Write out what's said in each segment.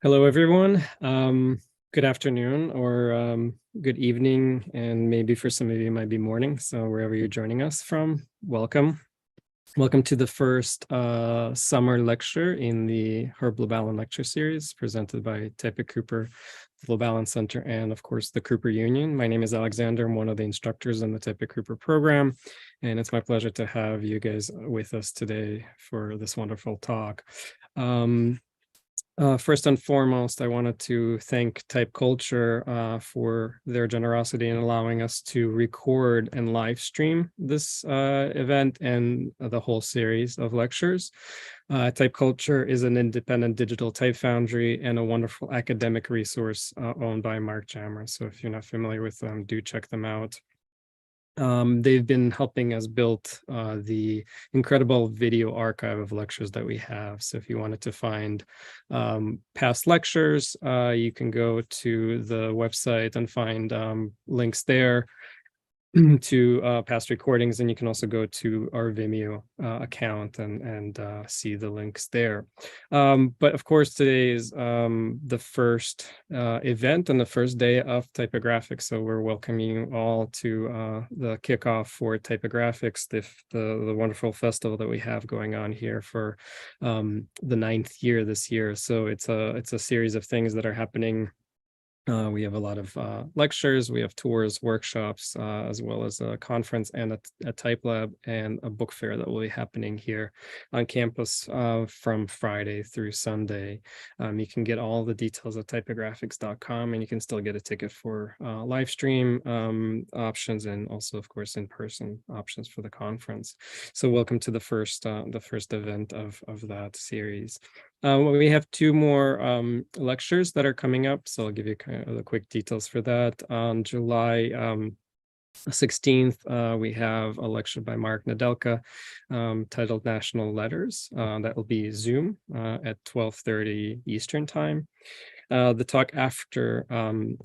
Hello, everyone. Good afternoon or good evening, and maybe for some of you it might be morning. So wherever you're joining us from, welcome. Welcome to the first summer lecture in the Herb Lubalin lecture series presented by TypeCulture, the Lubalin Center, and of course the Cooper Union. My name is Alexander. I'm one of the instructors in the TypeCulture program, and it's my pleasure to have you guys with us today for this wonderful talk. First and foremost, I wanted to thank TypeCulture for their generosity in allowing us to record and live stream this event and the whole series of lectures. TypeCulture is an independent digital type foundry and a wonderful academic resource owned by Mark Jammer. So if you're not familiar with them, do check them out. They've been helping us build the incredible video archive of lectures that we have. So if you wanted to find past lectures, you can go to the website and find links there to past recordings, and you can also go to our Vimeo account and see the links there. But of course, today is the first event and the first day of typographic. So we're welcoming you all to the kickoff for typographics, the wonderful festival that we have going on here for the 9th year this year. So it's a series of things that are happening. We have a lot of lectures, we have tours, workshops, as well as a conference and a type lab and a book fair that will be happening here on campus from Friday through Sunday. You can get all the details at typographics.com, and you can still get a ticket for live stream options and also, of course, in-person options for the conference. So welcome to the first event of that series. We have 2 more lectures that are coming up, so I'll give you kind of the quick details for that. On July 16th, we have a lecture by Mark Nedelka titled National Letters. That will be Zoom at 12:30 Eastern Time. The talk after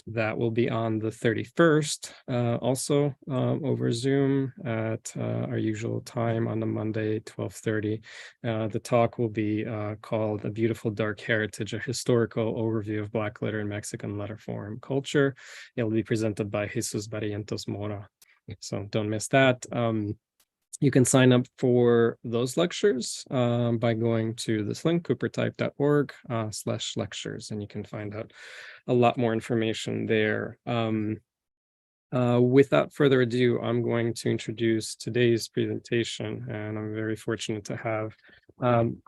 that will be on the 31st, also over Zoom at our usual time on the Monday, 12:30. The talk will be called A Beautiful Dark Heritage, a historical overview of Black letter and Mexican letter form culture. It will be presented by Jesus Barrientos Mora. So don't miss that. You can sign up for those lectures by going to this link, coopertype.org/lectures, and you can find out a lot more information there. Without further ado, I'm going to introduce today's presentation, and I'm very fortunate to have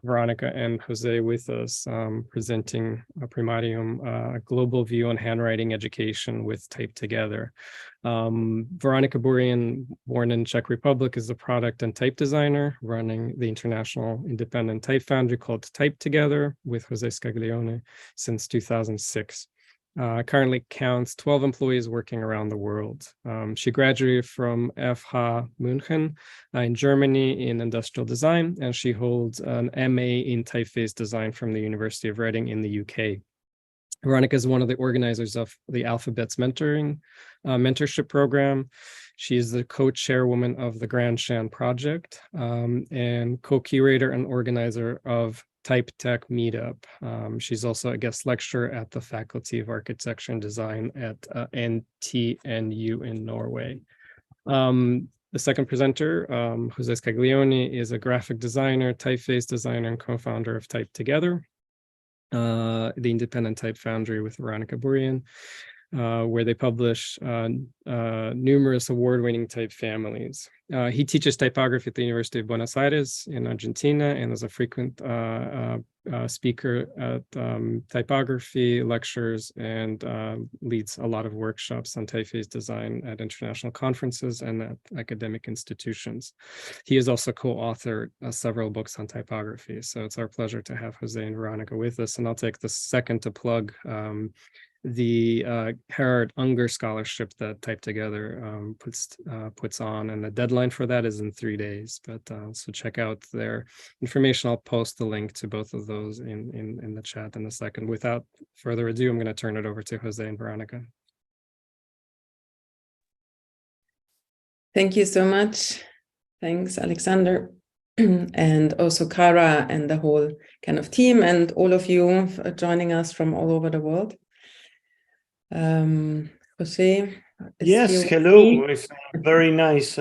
Veronika and José with us presenting a Primarium, a global view on handwriting education with TypeTogether. Veronika Burian, born in Czech Republic, is a product and type designer running the international independent type foundry called TypeTogether with José Scaglione since 2006. Currently counts 12 employees working around the world. She graduated from FH München in Germany in industrial design, and she holds an MA in typeface design from the University of Reading in the UK. Veronika is one of the organizers of the Alphabet's mentorship program. She is the co-chairwoman of the Grand Shan project and co-curator and organizer of Type Tech Meetup. She's also a guest lecturer at the Faculty of Architecture and Design at NTNU in Norway. The second presenter, José Scaglione, is a graphic designer, typeface designer, and co-founder of TypeTogether, the independent type foundry with Veronika Burian, where they publish numerous award-winning type families. He teaches typography at the University of Buenos Aires in Argentina and is a frequent speaker at typography lectures and leads a lot of workshops on typeface design at international conferences and at academic institutions. He has also co-authored several books on typography. So it's our pleasure to have José and Veronika with us. And I'll take the second to plug the Gerhard Unger Scholarship that TypeTogether puts on, and the deadline for that is in 3 days. But so check out their information. I'll post the link to both of those in the chat in a second. Without further ado, I'm going to turn it over to José and Veronika. Thank you so much. Thanks, Alexander. and also Kara and the whole kind of team, and all of you joining us from all over the world. José is yes, here. hello. It's very nice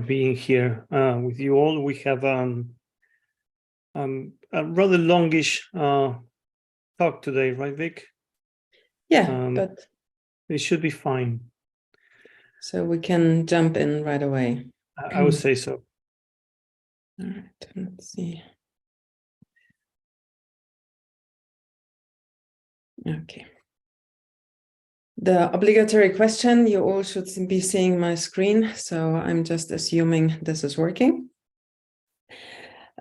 being here with you all. We have a rather longish talk today, right, Vic? Yeah, but it should be fine. So we can jump in right away. I would say so. All right, let's see. Okay. The obligatory question, you all should be seeing my screen, so I'm just assuming this is working.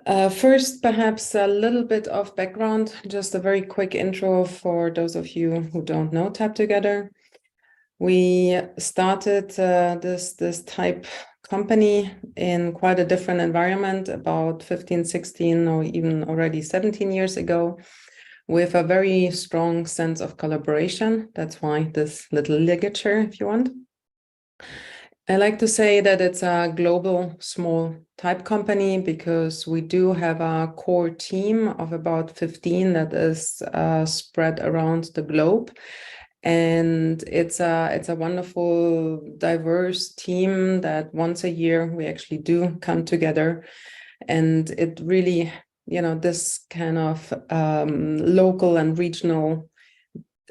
First, perhaps a little bit of background, just a very quick intro for those of you who don't know TypeTogether. We started this type company in quite a different environment about 15, 16, or even already 17 years ago, with a very strong sense of collaboration. That's why this little ligature, if you want. I like to say that it's a global small type company because we do have a core team of about 15 that is spread around the globe. And it's a wonderful, diverse team that once a year we actually do come together. And it really, this kind of local and regional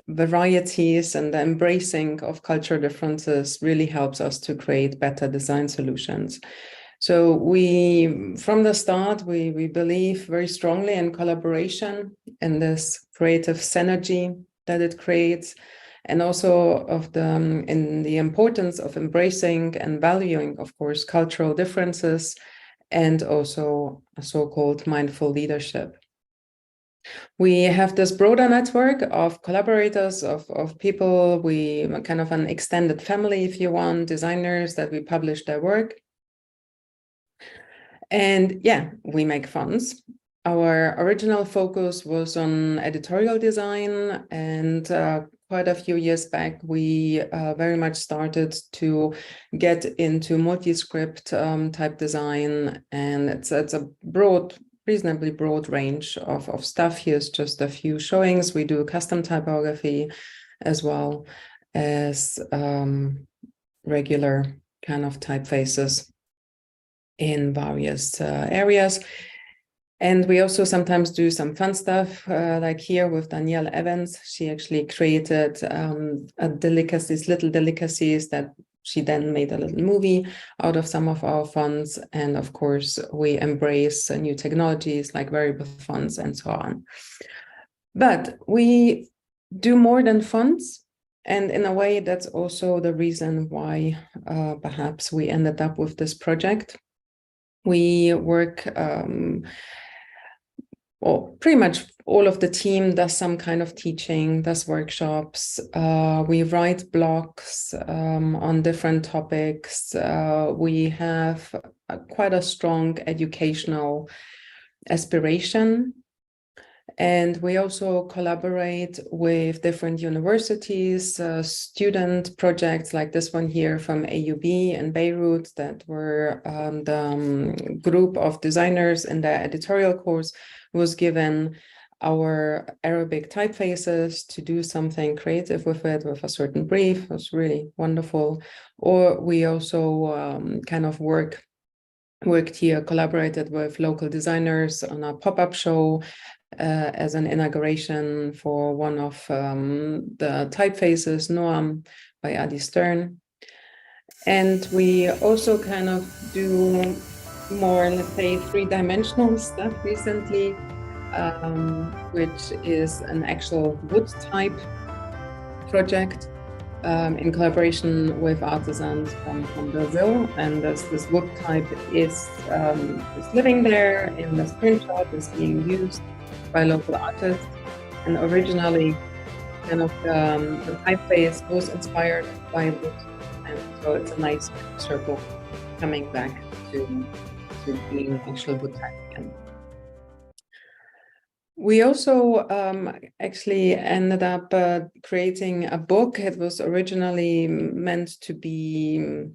varieties and the embracing of cultural differences really helps us to create better design solutions. So from the start, we believe very strongly in collaboration and this creative synergy that it creates, and also in the importance of embracing and valuing, of course, cultural differences, and also a so-called mindful leadership. We have this broader network of collaborators, of people, we kind of an extended family, if you want, designers that we publish their work. And yeah, we make funds. Our original focus was on editorial design, and quite a few years back, we very much started to get into multi-script type design, and it's a reasonably broad range of stuff. Here's just a few showings. We do custom typography as well as regular kind of typefaces in various areas. And we also sometimes do some fun stuff, like here with Danielle Evans. She actually created little delicacies that she then made a little movie out of some of our fonts. And of course, we embrace new technologies like variable fonts and so on. But we do more than fonts. And in a way, that's also the reason why perhaps we ended up with this project. We work, pretty much all of the team does some kind of teaching, does workshops. We write blogs on different topics. We have quite a strong educational aspiration. And we also collaborate with different universities, student projects like this one here from AUB in Beirut that were the group of designers in their editorial course was given our Arabic typefaces to do something creative with it, with a certain brief. It was really wonderful. Or we also kind of worked here, collaborated with local designers on a pop-up show as an inauguration for one of the typefaces, Noam by Adi Stern. And we also kind of do more, let's say, three-dimensional stuff recently, which is an actual wood type project in collaboration with artisans from Brazil. And this wood type is living there in the screenshot, is being used by local artists. And originally, kind of the typeface was inspired by wood. And so it's a nice circle coming back to being actual wood type again. We also actually ended up creating a book. It was originally meant to be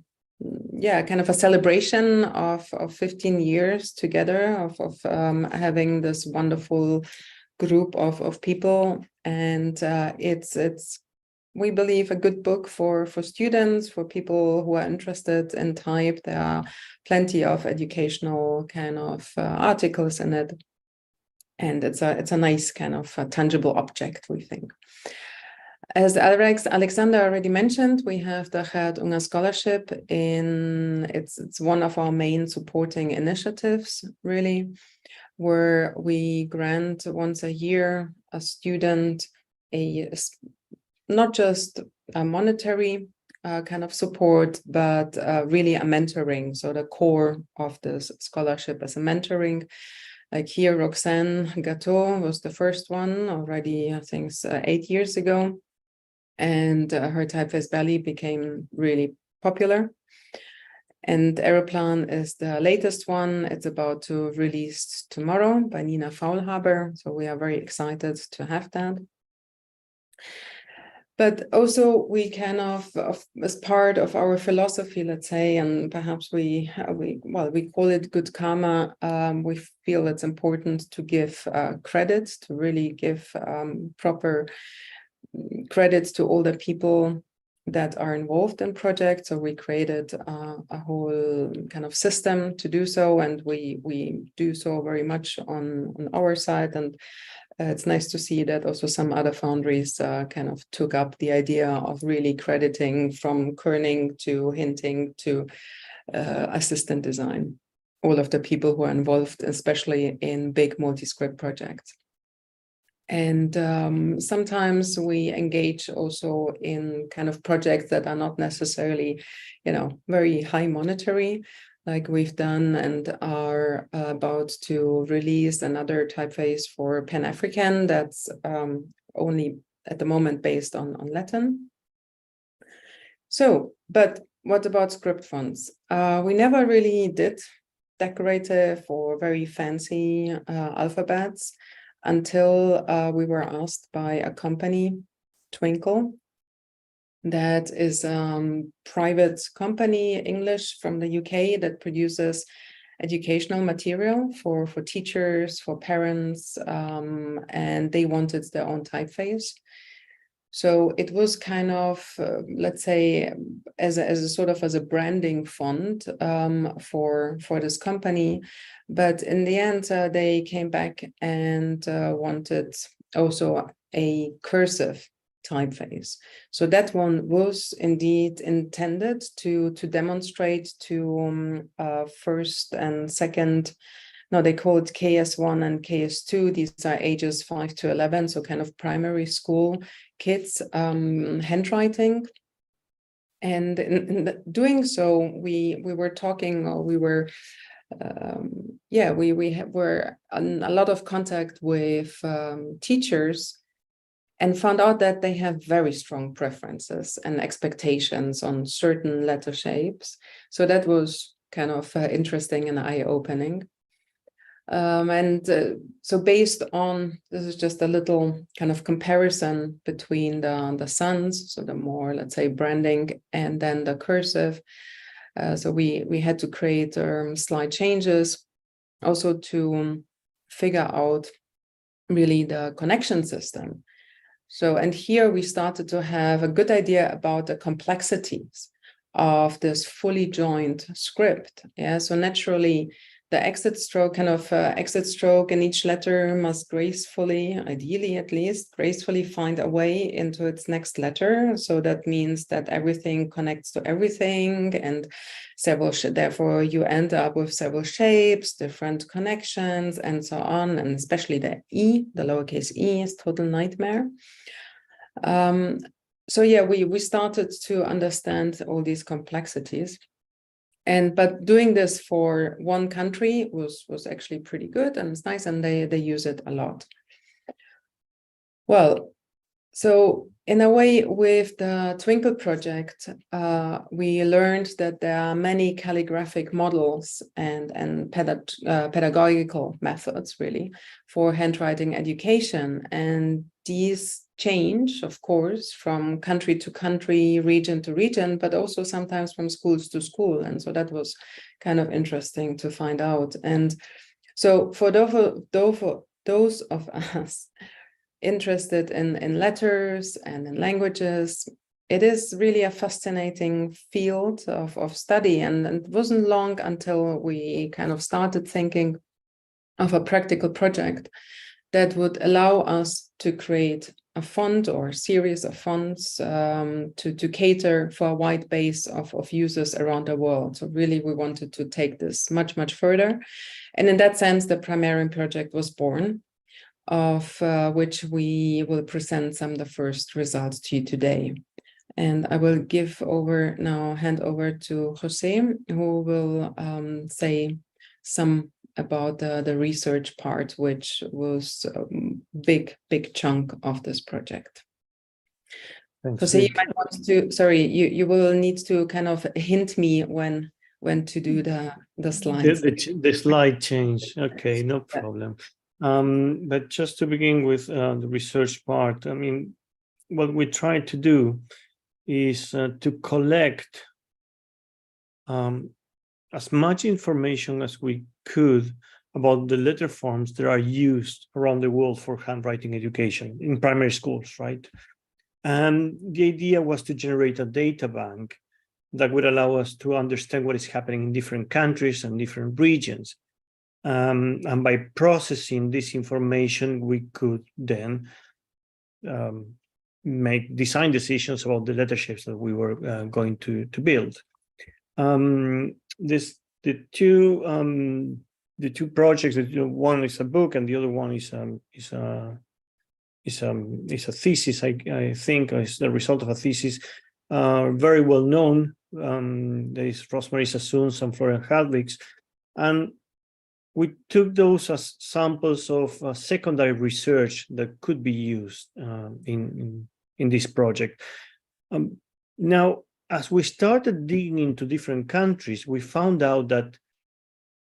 kind of a celebration of 15 years together of having this wonderful group of people, and it's we believe a good book for students, for people who are interested in type. There are plenty of educational kind of articles in it, and it's a nice kind of tangible object, we think. As Alexander already mentioned, we have the Gerhard Unger Scholarship. It's one of our main supporting initiatives, really, where we grant once a year a student not just a monetary kind of support, but really a mentoring. So the core of this scholarship is a mentoring. Like here, Roxane Gateau was the first one already, I think, 8 years ago. And her Typeface Belly became really popular. And Aeroplan is the latest one. It's about to release tomorrow by Nina Faulhaber. So we are very excited to have that. But also we kind of as part of our philosophy, let's say, and perhaps we call it good karma. We feel it's important to give credit, to really give proper credits to all the people that are involved in projects. So we created a whole kind of system to do so, and we do so very much on our side. And it's nice to see that also some other foundries kind of took up the idea of really crediting, from kerning to hinting to assistant design, all of the people who are involved, especially in big multi-script projects. And sometimes we engage also in kind of projects that are not necessarily, very high monetary, like we've done and are about to release another typeface for Pan-African that's only at the moment based on Latin. So, but what about script fonts? We never really did decorative or very fancy alphabets until we were asked by a company, Twinkle, that is a private company, English, from the UK, that produces educational material for teachers, for parents, and they wanted their own typeface. So it was kind of, let's say, as a branding font for this company. But in the end, they came back and wanted also a cursive typeface. So that one was indeed intended to demonstrate to first and second. No, they call it KS1 and KS2. These are ages 5 to 11, so kind of primary school kids, handwriting. And in doing so, we were talking, or we were, we were in a lot of contact with teachers, and found out that they have very strong preferences and expectations on certain letter shapes. So that was kind of interesting and eye-opening. So based on, this is just a little kind of comparison between the sans, so the more, let's say, branding, and then the cursive. So we had to create slight changes also to figure out really the connection system. So, and here we started to have a good idea about the complexities of this fully joined script. Yeah, so naturally, the exit stroke in each letter must gracefully, ideally at least, gracefully find a way into its next letter. So that means that everything connects to everything, and therefore you end up with several shapes, different connections, and so on. And especially the E, the lowercase e, is total nightmare. So yeah, we started to understand all these complexities. But doing this for one country was actually pretty good, and it's nice, and they use it a lot. Well, So in a way, with the Twinkle project, we learned that there are many calligraphic models and pedagogical methods, really, for handwriting education. And these change, of course, from country to country, region to region, but also sometimes from schools to school. And so that was kind of interesting to find out. And so for those of us interested in letters and in languages, it is really a fascinating field of study. And it wasn't long until we kind of started thinking of a practical project that would allow us to create a font or a series of fonts to cater for a wide base of users around the world. So really, we wanted to take this much, much further. And in that sense, the Primarium project was born, of which we will present some of the first results to you today. And I will hand over to José, who will say some about the research part, which was a big chunk of this project. Thanks, José, you might want to, sorry, you will need to kind of hint me when to do the slides. The slide change. Okay, no problem. But just to begin with the research part, I mean, what we tried to do is to collect as much information as we could about the letter forms that are used around the world for handwriting education in primary schools, right? And the idea was to generate a data bank that would allow us to understand what is happening in different countries and different regions. And by processing this information, we could then make design decisions about the letter shapes that we were going to build. The two projects, one is a book and the other one is a thesis. I think is the result of a thesis. Very well known. There is Rosemary Sassoon's and Florian Hadwig's, and we took those as samples of secondary research that could be used in this project. Now, as we started digging into different countries, we found out that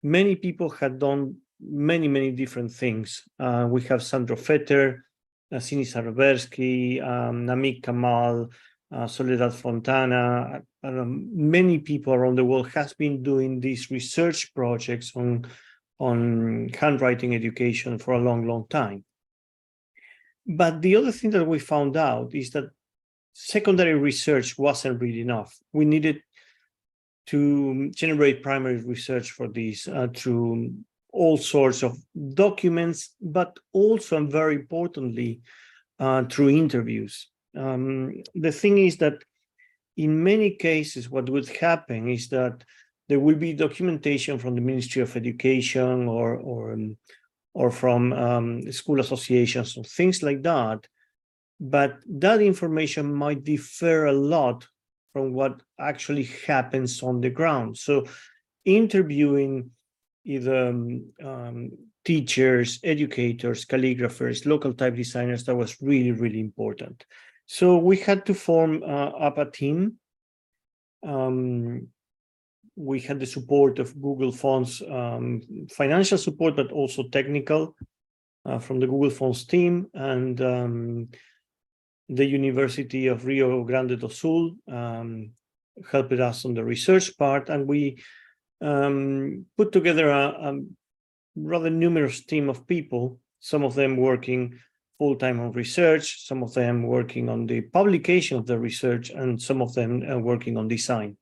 many people had done many different things. We have Sandro Fetter, Sini Saroversky, Namik Kamal, Soledad Fontana. Many people around the world has been doing these research projects on handwriting education for a long time. But the other thing that we found out is that secondary research wasn't really enough. We needed to generate primary research for this through all sorts of documents, but also, and very importantly, through interviews. The thing is that in many cases, what would happen is that there will be documentation from the Ministry of Education or from school associations or things like that, but that information might differ a lot from what actually happens on the ground. So interviewing either teachers, educators, calligraphers, local type designers, that was really important. So we had to form up a team. We had the support of Google Fonts, financial support, but also technical from the Google Fonts team, and the University of Rio Grande do Sul helped us on the research part, and we put together a rather numerous team of people, some of them working full-time on research, some of them working on the publication of the research, and some of them working on design.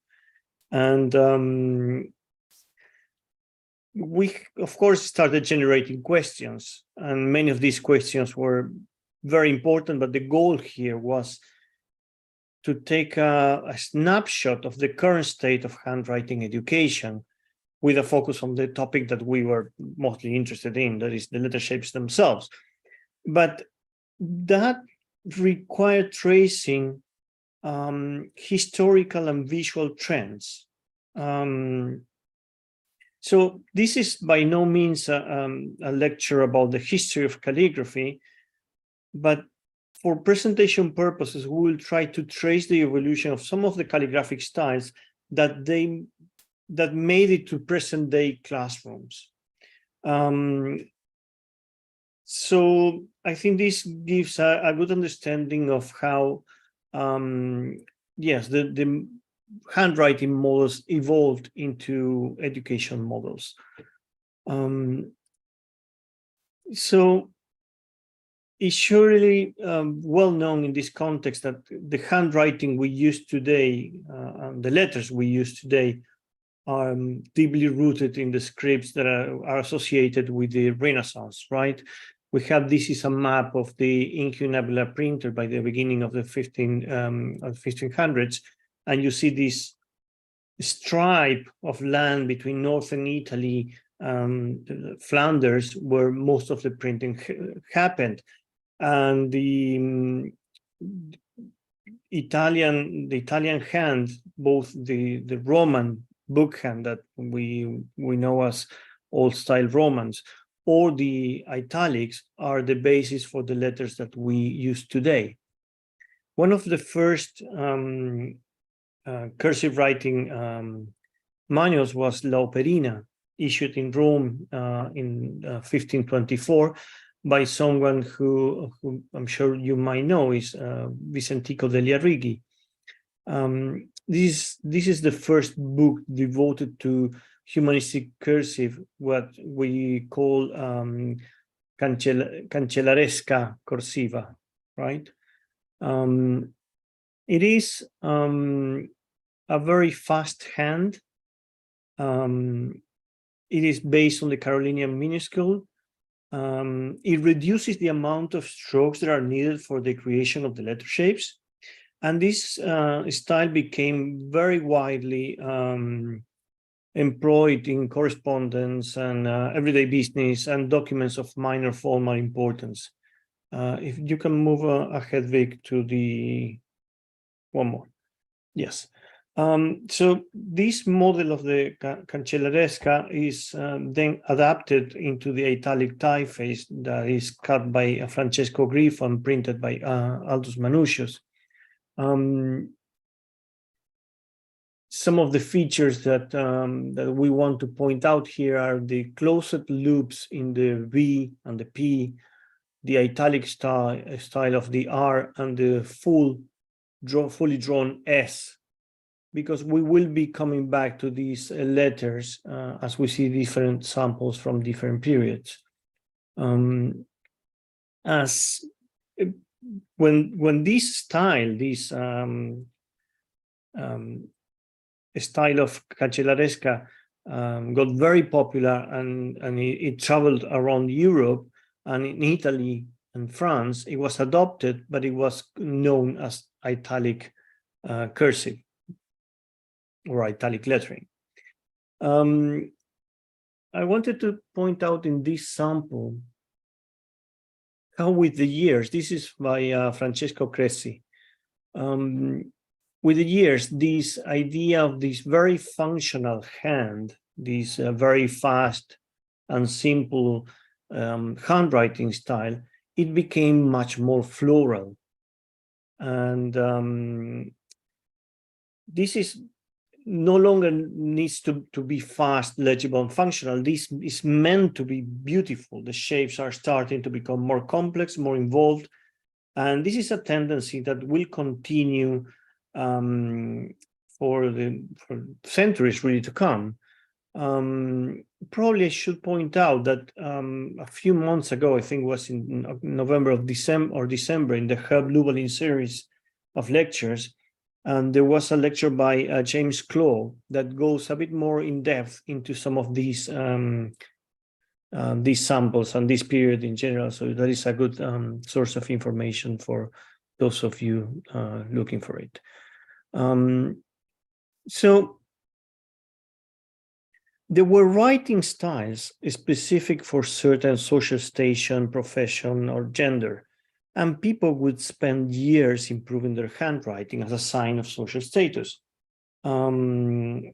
And we, of course, started generating questions, and many of these questions were very important, but the goal here was to take a snapshot of the current state of handwriting education with a focus on the topic that we were mostly interested in, that is the letter shapes themselves. But that required tracing historical and visual trends. So this is by no means a lecture about the history of calligraphy, but for presentation purposes, we will try to trace the evolution of some of the calligraphic styles that made it to present-day classrooms. So I think this gives a good understanding of how, yes, the handwriting models evolved into education models. So it's surely well known in this context that the handwriting we use today, and the letters we use today, are deeply rooted in the scripts that are associated with the Renaissance, right? We have, this is a map of the incunabular printer by the beginning of the 1500s, and you see this stripe of land between northern Italy, Flanders, where most of the printing happened, and the Italian hand, both the Roman book hand that we know as old style Romans, or the italics, are the basis for the letters that we use today. One of the first cursive writing manuals was La Operina, issued in Rome in 1524 by someone who I'm sure you might know is Vicentico degli Arrighi. This is the first book devoted to humanistic cursive, what we call cancellaresca corsiva, right? It is a very fast hand. It is based on the Carolinian minuscule. It reduces the amount of strokes that are needed for the creation of the letter shapes. And this style became very widely employed in correspondence and everyday business and documents of minor formal importance. If you can move ahead, Vic, to the one more. Yes. So this model of the cancellaresca is then adapted into the italic typeface that is cut by Francesco Griffo and printed by Aldus Manutius. Some of the features that we want to point out here are the closed loops in the V and the P, the italic style of the R, and the fully drawn S, because we will be coming back to these letters as we see different samples from different periods. As when this style, style of cancellaresca got very popular and it traveled around Europe, and in Italy and France it was adopted, but it was known as italic cursive or italic lettering. I wanted to point out in this sample how with the years, this is by Francesco Cresci, with the years, this idea of this very functional hand, this very fast and simple handwriting style, it became much more floral. And this is no longer needs to be fast, legible, and functional. This is meant to be beautiful. The shapes are starting to become more complex, more involved. And this is a tendency that will continue for centuries really to come. Probably I should point out that a few months ago, I think it was in November or December, in the Herb Lubalin series of lectures, and there was a lecture by James Claw that goes a bit more in depth into some of these samples and this period in general. So that is a good source of information for those of you looking for it. So there were writing styles specific for certain social station, profession, or gender, and people would spend years improving their handwriting as a sign of social status. Since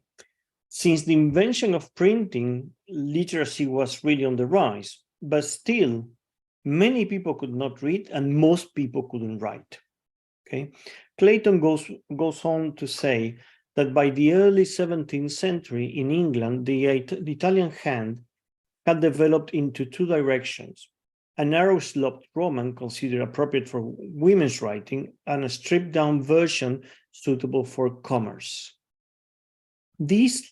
the invention of printing, literacy was really on the rise, but still, many people could not read and most people couldn't write. Okay, Clayton goes on to say that by the early 17th century in England, the Italian hand had developed into two directions: a narrow sloped Roman considered appropriate for women's writing, and a stripped down version suitable for commerce. This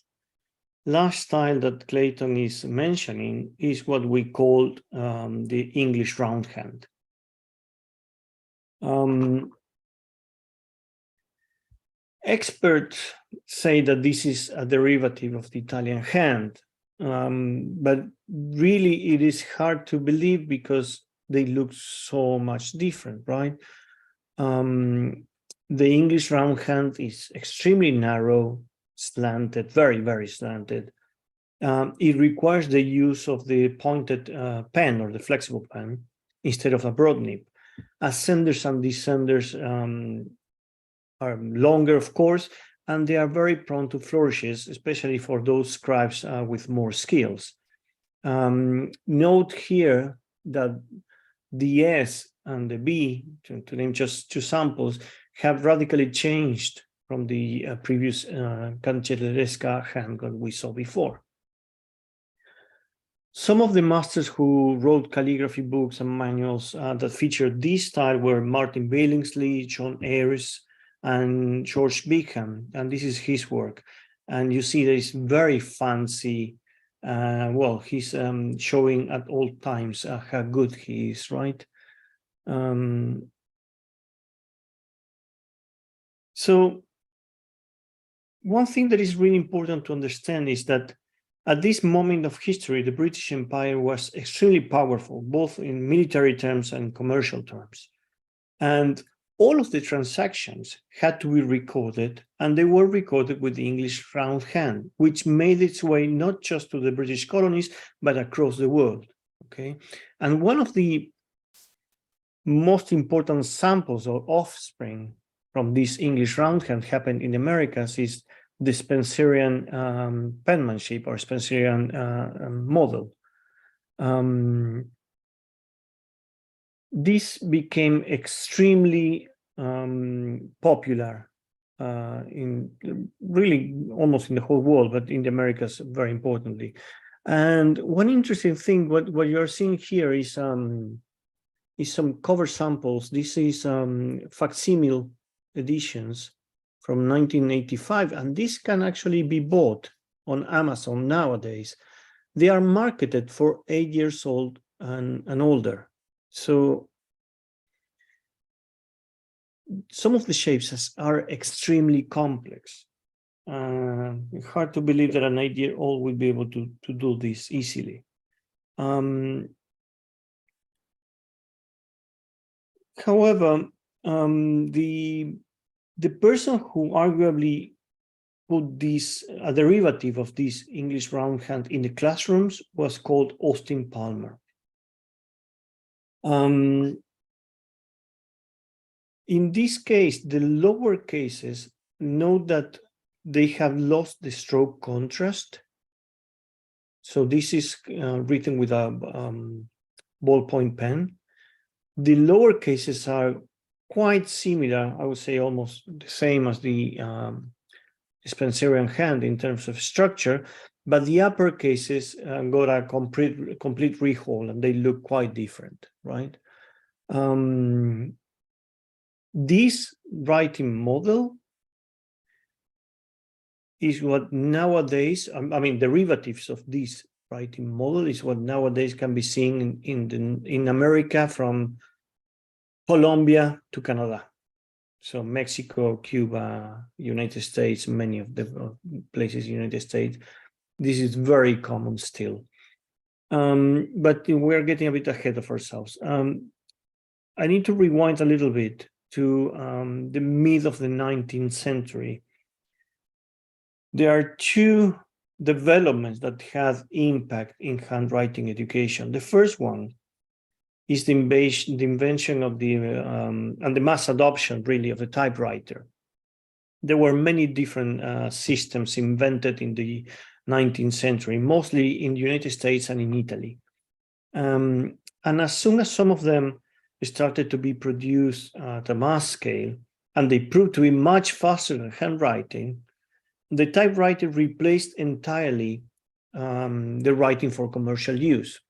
last style that Clayton is mentioning is what we called the English roundhand. Experts say that this is a derivative of the Italian hand, but really it is hard to believe because they look so much different, right? The English roundhand is extremely narrow, slanted, very, very slanted. It requires the use of the pointed pen or the flexible pen instead of a broad nib. Ascenders and descenders are longer, of course, and they are very prone to flourishes, especially for those scribes with more skills. Note here that the S and the B, to name just two samples, have radically changed from the previous cancelleresca hand that we saw before. Some of the masters who wrote calligraphy books and manuals that featured this style were Martin Billingsley, John Ayres, and George Beacon, and this is his work. And you see that it's very fancy. Well, he's showing at all times how good he is, right? So one thing that is really important to understand is that at this moment of history, the British Empire was extremely powerful, both in military terms and commercial terms. And all of the transactions had to be recorded, and they were recorded with the English roundhand, which made its way not just to the British colonies, but across the world, okay? And one of the most important samples or offspring from this English roundhand happened in the Americas is the Spencerian penmanship or Spencerian model. This became extremely popular in really almost in the whole world, but in the Americas very importantly. And one interesting thing, what you're seeing here is some cover samples. This is facsimile editions from 1985, and this can actually be bought on Amazon nowadays. They are marketed for 8 years old and older. So some of the shapes are extremely complex. Hard to believe that an 8-year-old will be able to do this easily. However, the person who arguably put this, a derivative of this English roundhand in the classrooms was called Austin Palmer. In this case, the lower cases, note that they have lost the stroke contrast. So this is written with a ballpoint pen. The lower cases are quite similar, I would say almost the same as the Spencerian hand in terms of structure, but the upper cases got a complete rehaul and they look quite different, right? This writing model is what nowadays, I mean, derivatives of this writing model is what nowadays can be seen in America from Colombia to Canada. So Mexico, Cuba, United States, many of the places in the United States, this is very common still. But we're getting a bit ahead of ourselves. I need to rewind a little bit to the mid of the 19th century. There are two developments that have impact in handwriting education. The first one is the invention of the and the mass adoption, really, of the typewriter. There were many different systems invented in the 19th century, mostly in the United States and in Italy. And as soon as some of them started to be produced at a mass scale, and they proved to be much faster than handwriting, the typewriter replaced entirely the writing for commercial use.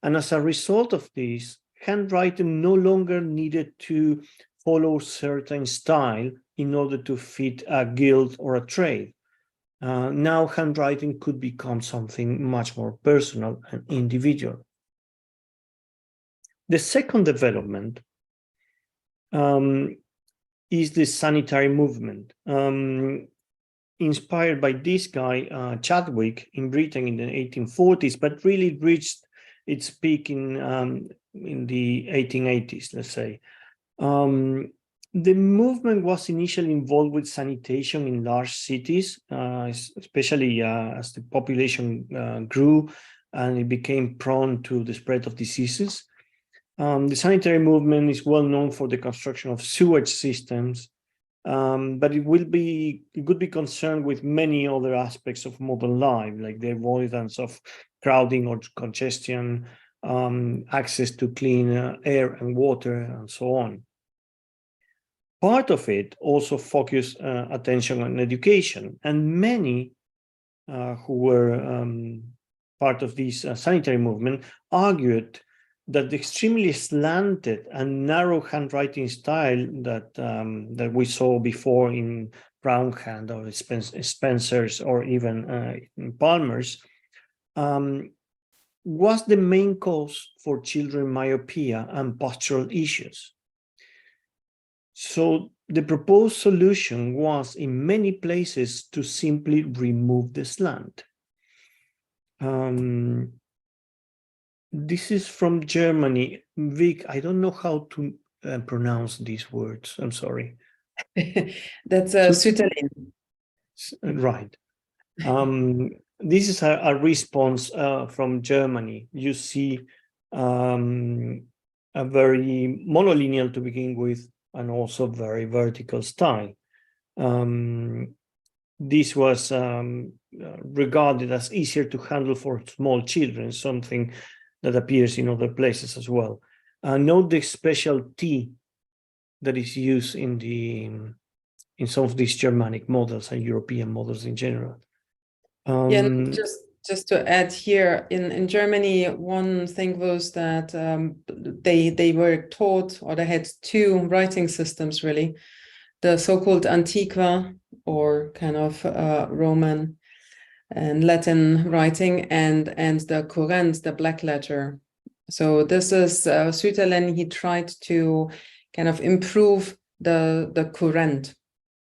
And as a result of this, handwriting no longer needed to follow certain style in order to fit a guild or a trade. Now handwriting could become something much more personal and individual. The second development is the sanitary movement, inspired by this guy, Chadwick, in Britain in the 1840s, but really reached its peak in the 1880s, let's say. The movement was initially involved with sanitation in large cities, especially as the population grew and it became prone to the spread of diseases. The sanitary movement is well known for the construction of sewage systems, but it could be concerned with many other aspects of modern life, like the avoidance of crowding or congestion, access to clean air and water, and so on. Part of it also focused attention on education, and many who were part of this sanitary movement argued that the extremely slanted and narrow handwriting style that we saw before in Brownhand or Spencer's or even in Palmer's was the main cause for children myopia and postural issues. So the proposed solution was in many places to simply remove the slant. This is from Germany. Vic, I don't know how to pronounce these words. I'm sorry. That's Sütterlin. Right. This is a response from Germany. You see a very monolineal to begin with, and also very vertical style. This was regarded as easier to handle for small children, something that appears in other places as well. Note the special T that is used in some of these Germanic models and European models in general. Yeah, just to add here, in Germany, one thing was that they were taught, or they had two writing systems really, the so-called Antiqua, or kind of Roman and Latin writing, and the Courant, the black letter. So this is Sütterlin. He tried to kind of improve the Courant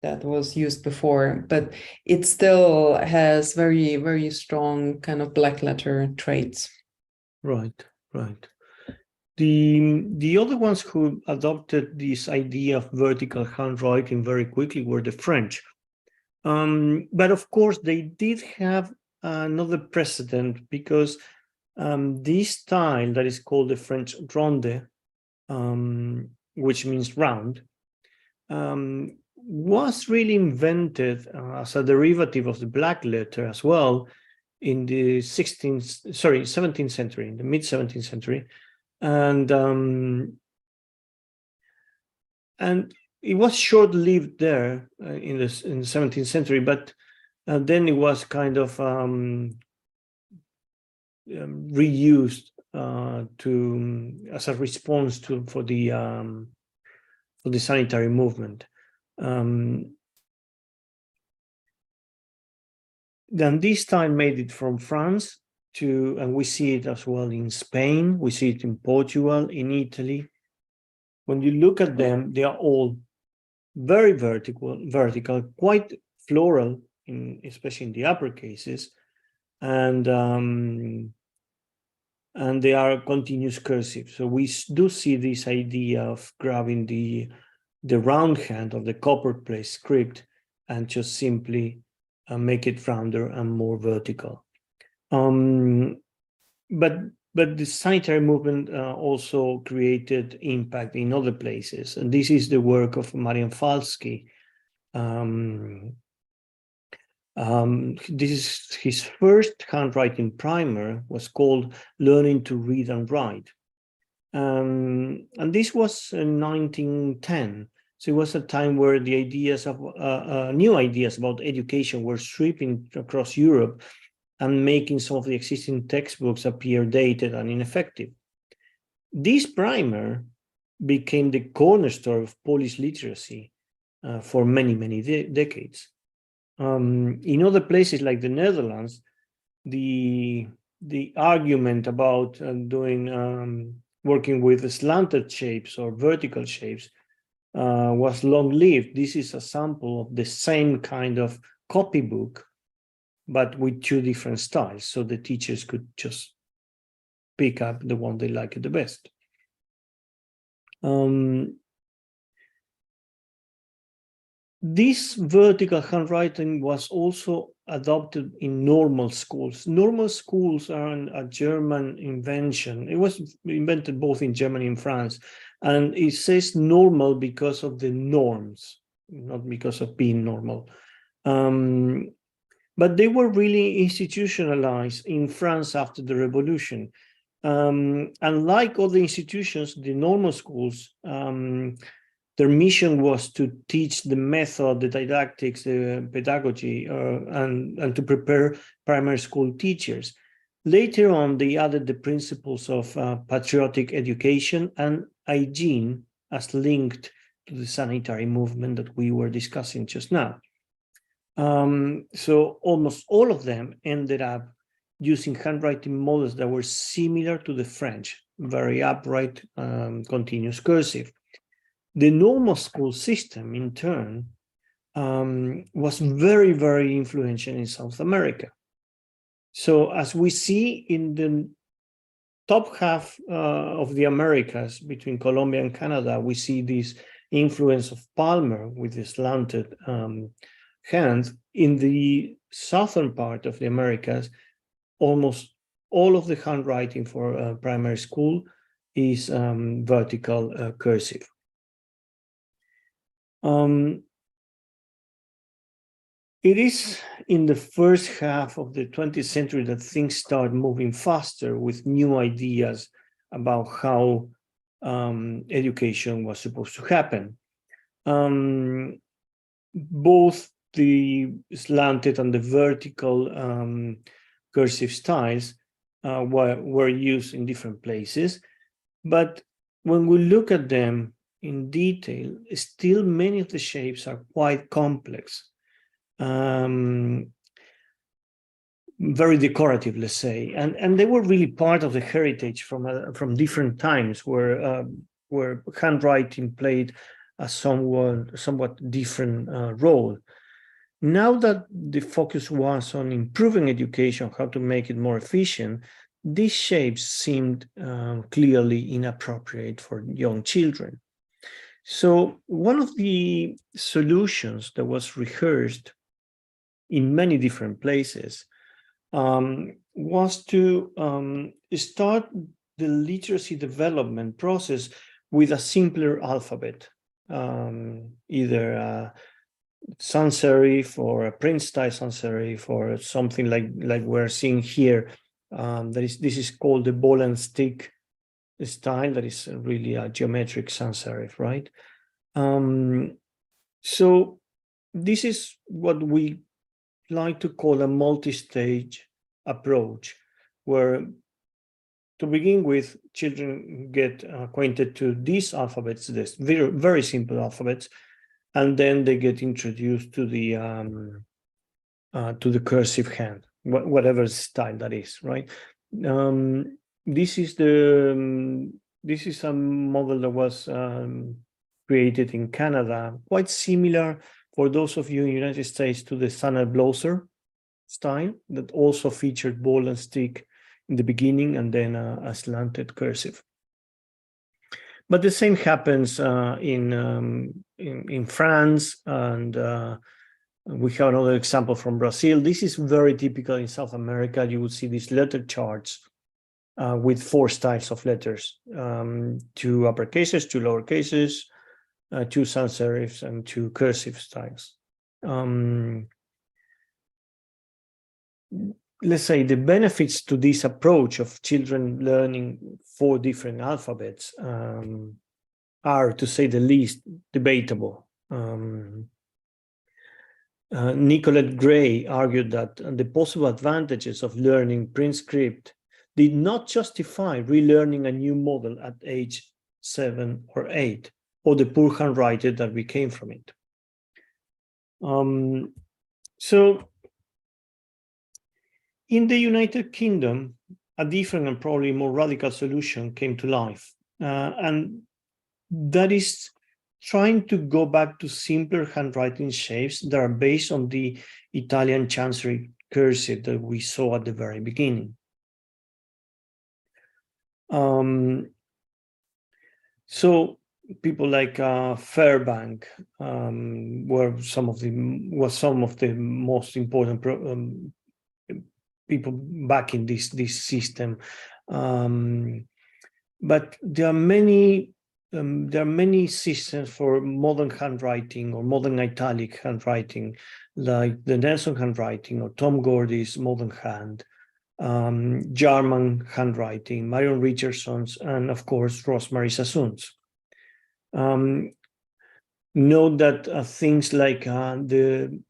that was used before, but it still has very, very strong kind of black letter traits. Right, right. The other ones who adopted this idea of vertical handwriting very quickly were the French. But of course, they did have another precedent, because this style that is called the French ronde, which means round, was really invented as a derivative of the black letter as well in the 17th century, in the mid-17th century. And it was short-lived there in the 17th century, but then it was kind of reused as a response for the sanitary movement. Then this time made it from France to, and we see it as well in Spain, we see it in Portugal, in Italy. When you look at them, they are all very vertical, quite floral, especially in the upper cases, and they are continuous cursive. So we do see this idea of grabbing the round hand of the copperplate script and just simply make it rounder and more vertical. But the sanitary movement also created impact in other places, and this is the work of Marian Falski. This is his first handwriting primer, was called Learning to Read and Write. And this was in 1910. So it was a time where the ideas of new ideas about education were sweeping across Europe and making some of the existing textbooks appear dated and ineffective. This primer became the cornerstone of Polish literacy for many, many decades. In other places like the Netherlands, the argument about working with slanted shapes or vertical shapes was long-lived. This is a sample of the same kind of copybook, but with two different styles, so the teachers could just pick up the one they like the best. This vertical handwriting was also adopted in normal schools. Normal schools are a German invention. It was invented both in Germany and France. And it says normal because of the norms, not because of being normal. But they were really institutionalized in France after the revolution. And like other institutions, the normal schools, their mission was to teach the method, the didactics, the pedagogy, and to prepare primary school teachers. Later on, they added the principles of patriotic education and hygiene as linked to the sanitary movement that we were discussing just now. So almost all of them ended up using handwriting models that were similar to the French, very upright, continuous cursive. The normal school system, in turn, was very, very influential in South America. So as we see in the top half of the Americas, between Colombia and Canada, we see this influence of Palmer with the slanted hand. In the southern part of the Americas, almost all of the handwriting for primary school is vertical cursive. It is in the first half of the 20th century that things start moving faster with new ideas about how education was supposed to happen. Both the slanted and the vertical cursive styles were used in different places, but when we look at them in detail, still many of the shapes are quite complex, very decorative, let's say, and they were really part of the heritage from different times where handwriting played a somewhat different role. Now that the focus was on improving education, how to make it more efficient, these shapes seemed clearly inappropriate for young children. So one of the solutions that was rehearsed in many different places was to start the literacy development process with a simpler alphabet, either sans serif or a print style sans serif or something like we're seeing here. This is called the ball and stick style. That is really a geometric sans serif, right? So this is what we like to call a multi-stage approach, where to begin with, children get acquainted to these alphabets, this very, very simple alphabets, and then they get introduced to the cursive hand, whatever style that is, right? This is a model that was created in Canada, quite similar for those of you in the United States to the Sanner-Blauser style that also featured ball and stick in the beginning and then a slanted cursive. But the same happens in France, and we have another example from Brazil. This is very typical in South America. You would see these letter charts with 4 styles of letters, 2 upper cases, 2 lower cases, 2 sans serifs, and 2 cursive styles. let's say, the benefits to this approach of children learning 4 different alphabets are, to say the least, debatable. Nicolette Gray argued that the possible advantages of learning print script did not justify relearning a new model at age 7 or 8, or the poor handwriting that we came from it. So in the United Kingdom, a different and probably more radical solution came to life, and that is trying to go back to simpler handwriting shapes that are based on the Italian chancery cursive that we saw at the very beginning. So people like Fairbank were some of the most important people back in this system, but there are many systems for modern handwriting or modern italic handwriting, like the Nelson handwriting or Tom Gordy's modern hand, German handwriting, Marion Richardson's, and of course Rosemary Sassoon's. Note that things like the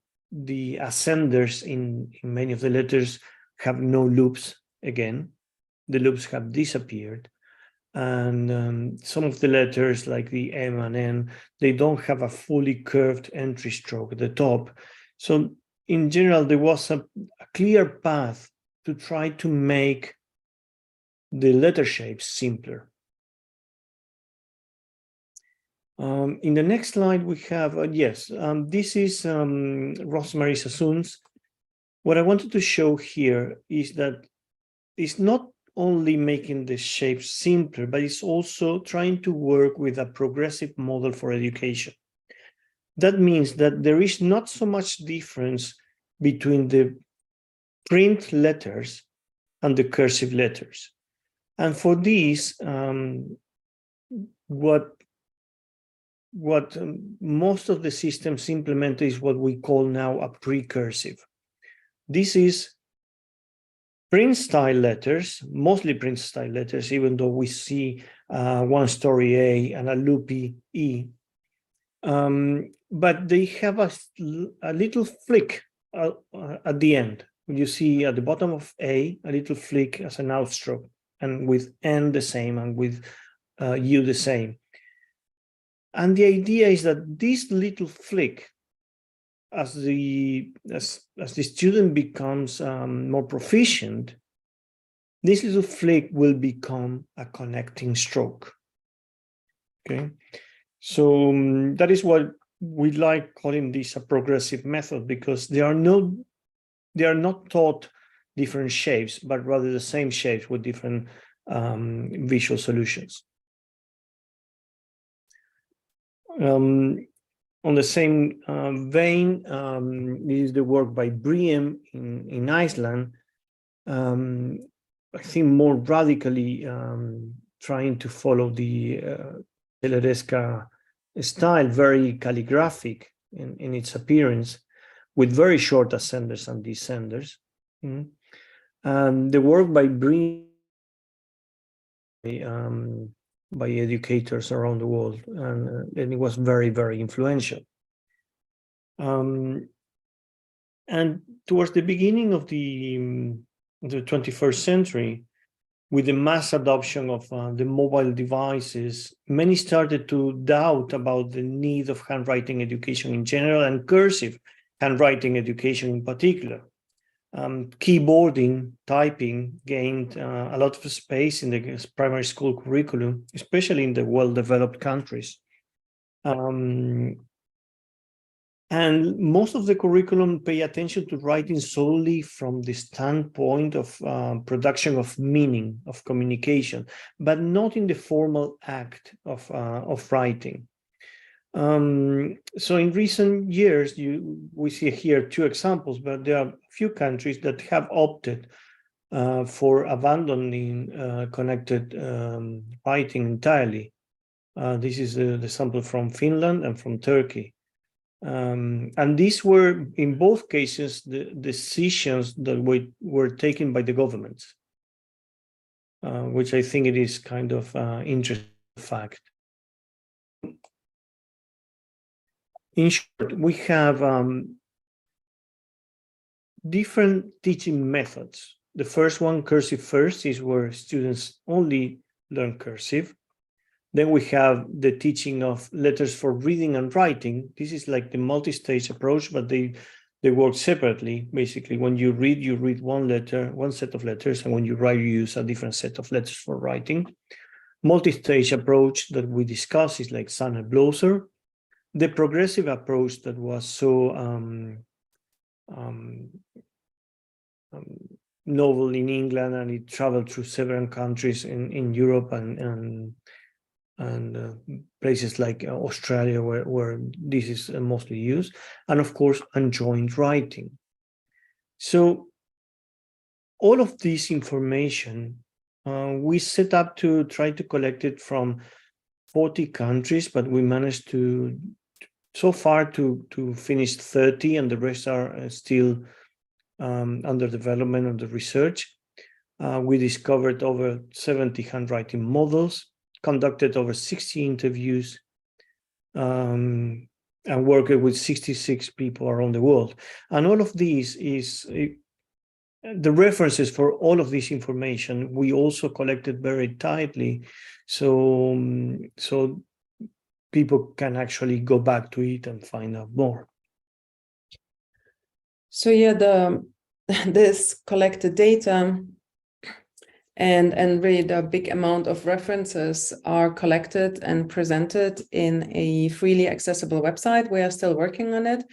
ascenders in many of the letters have no loops again. The loops have disappeared. And some of the letters like the M and N, they don't have a fully curved entry stroke at the top. So in general, there was a clear path to try to make the letter shapes simpler. In the next slide, we have, this is Rosemary Sassoon's. What I wanted to show here is that it's not only making the shapes simpler, but it's also trying to work with a progressive model for education. That means that there is not so much difference between the print letters and the cursive letters. And for these, what most of the systems implement is what we call now a precursive. This is print style letters, mostly print style letters, even though we see one story A and a loopy E. But they have a little flick at the end. You see at the bottom of A, a little flick as an outstroke, and with N the same, and with U the same. And the idea is that this little flick, as the student becomes more proficient, this little flick will become a connecting stroke. Okay, so that is what we like calling this a progressive method, because they are not taught different shapes, but rather the same shapes with different visual solutions. On the same vein is the work by Burian in Iceland, I think more radically trying to follow the Teleresca style, very calligraphic in its appearance, with very short ascenders and descenders. And the work by Burian by educators around the world, and it was very, very influential. And towards the beginning of the 21st century, with the mass adoption of the mobile devices, many started to doubt about the need of handwriting education in general and cursive handwriting education in particular. Keyboarding, typing gained a lot of space in the primary school curriculum, especially in the well-developed countries. And most of the curriculum pay attention to writing solely from the standpoint of production of meaning, of communication, but not in the formal act of writing. So in recent years, we see here 2 examples, but there are a few countries that have opted for abandoning connected writing entirely. This is the sample from Finland and from Turkey. And these were, in both cases, the decisions that were taken by the governments, which I think it is kind of interesting fact. In short, we have different teaching methods. The first one, cursive first, is where students only learn cursive. Then we have the teaching of letters for reading and writing. This is like the multi-stage approach, but they work separately. Basically, when you read one letter, one set of letters, and when you write, you use a different set of letters for writing. Multi-stage approach that we discuss is like Sahne-Bloser. The progressive approach that was so novel in England, and it traveled through several countries in Europe and places like Australia, where this is mostly used, and of course, unjoined writing. So all of this information, we set up to try to collect it from 40 countries, but we managed to so far to finish 30, and the rest are still under development, under research. We discovered over 70 handwriting models, conducted over 60 interviews, and worked with 66 people around the world. And all of these is the references for all of this information we also collected very tightly, so people can actually go back to it and find out more. So yeah, this collected data and really the big amount of references are collected and presented in a freely accessible website. We are still working on it.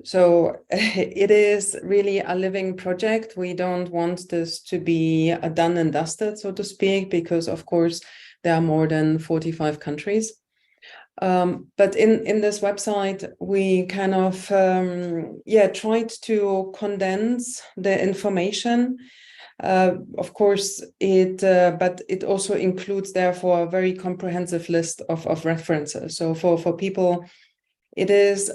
So it is really a living project. We don't want this to be a done and dusted, so to speak, because of course there are more than 45 countries. But in this website, we kind of tried to condense the information. Of course, but it also includes, therefore, a very comprehensive list of references. So for people, it is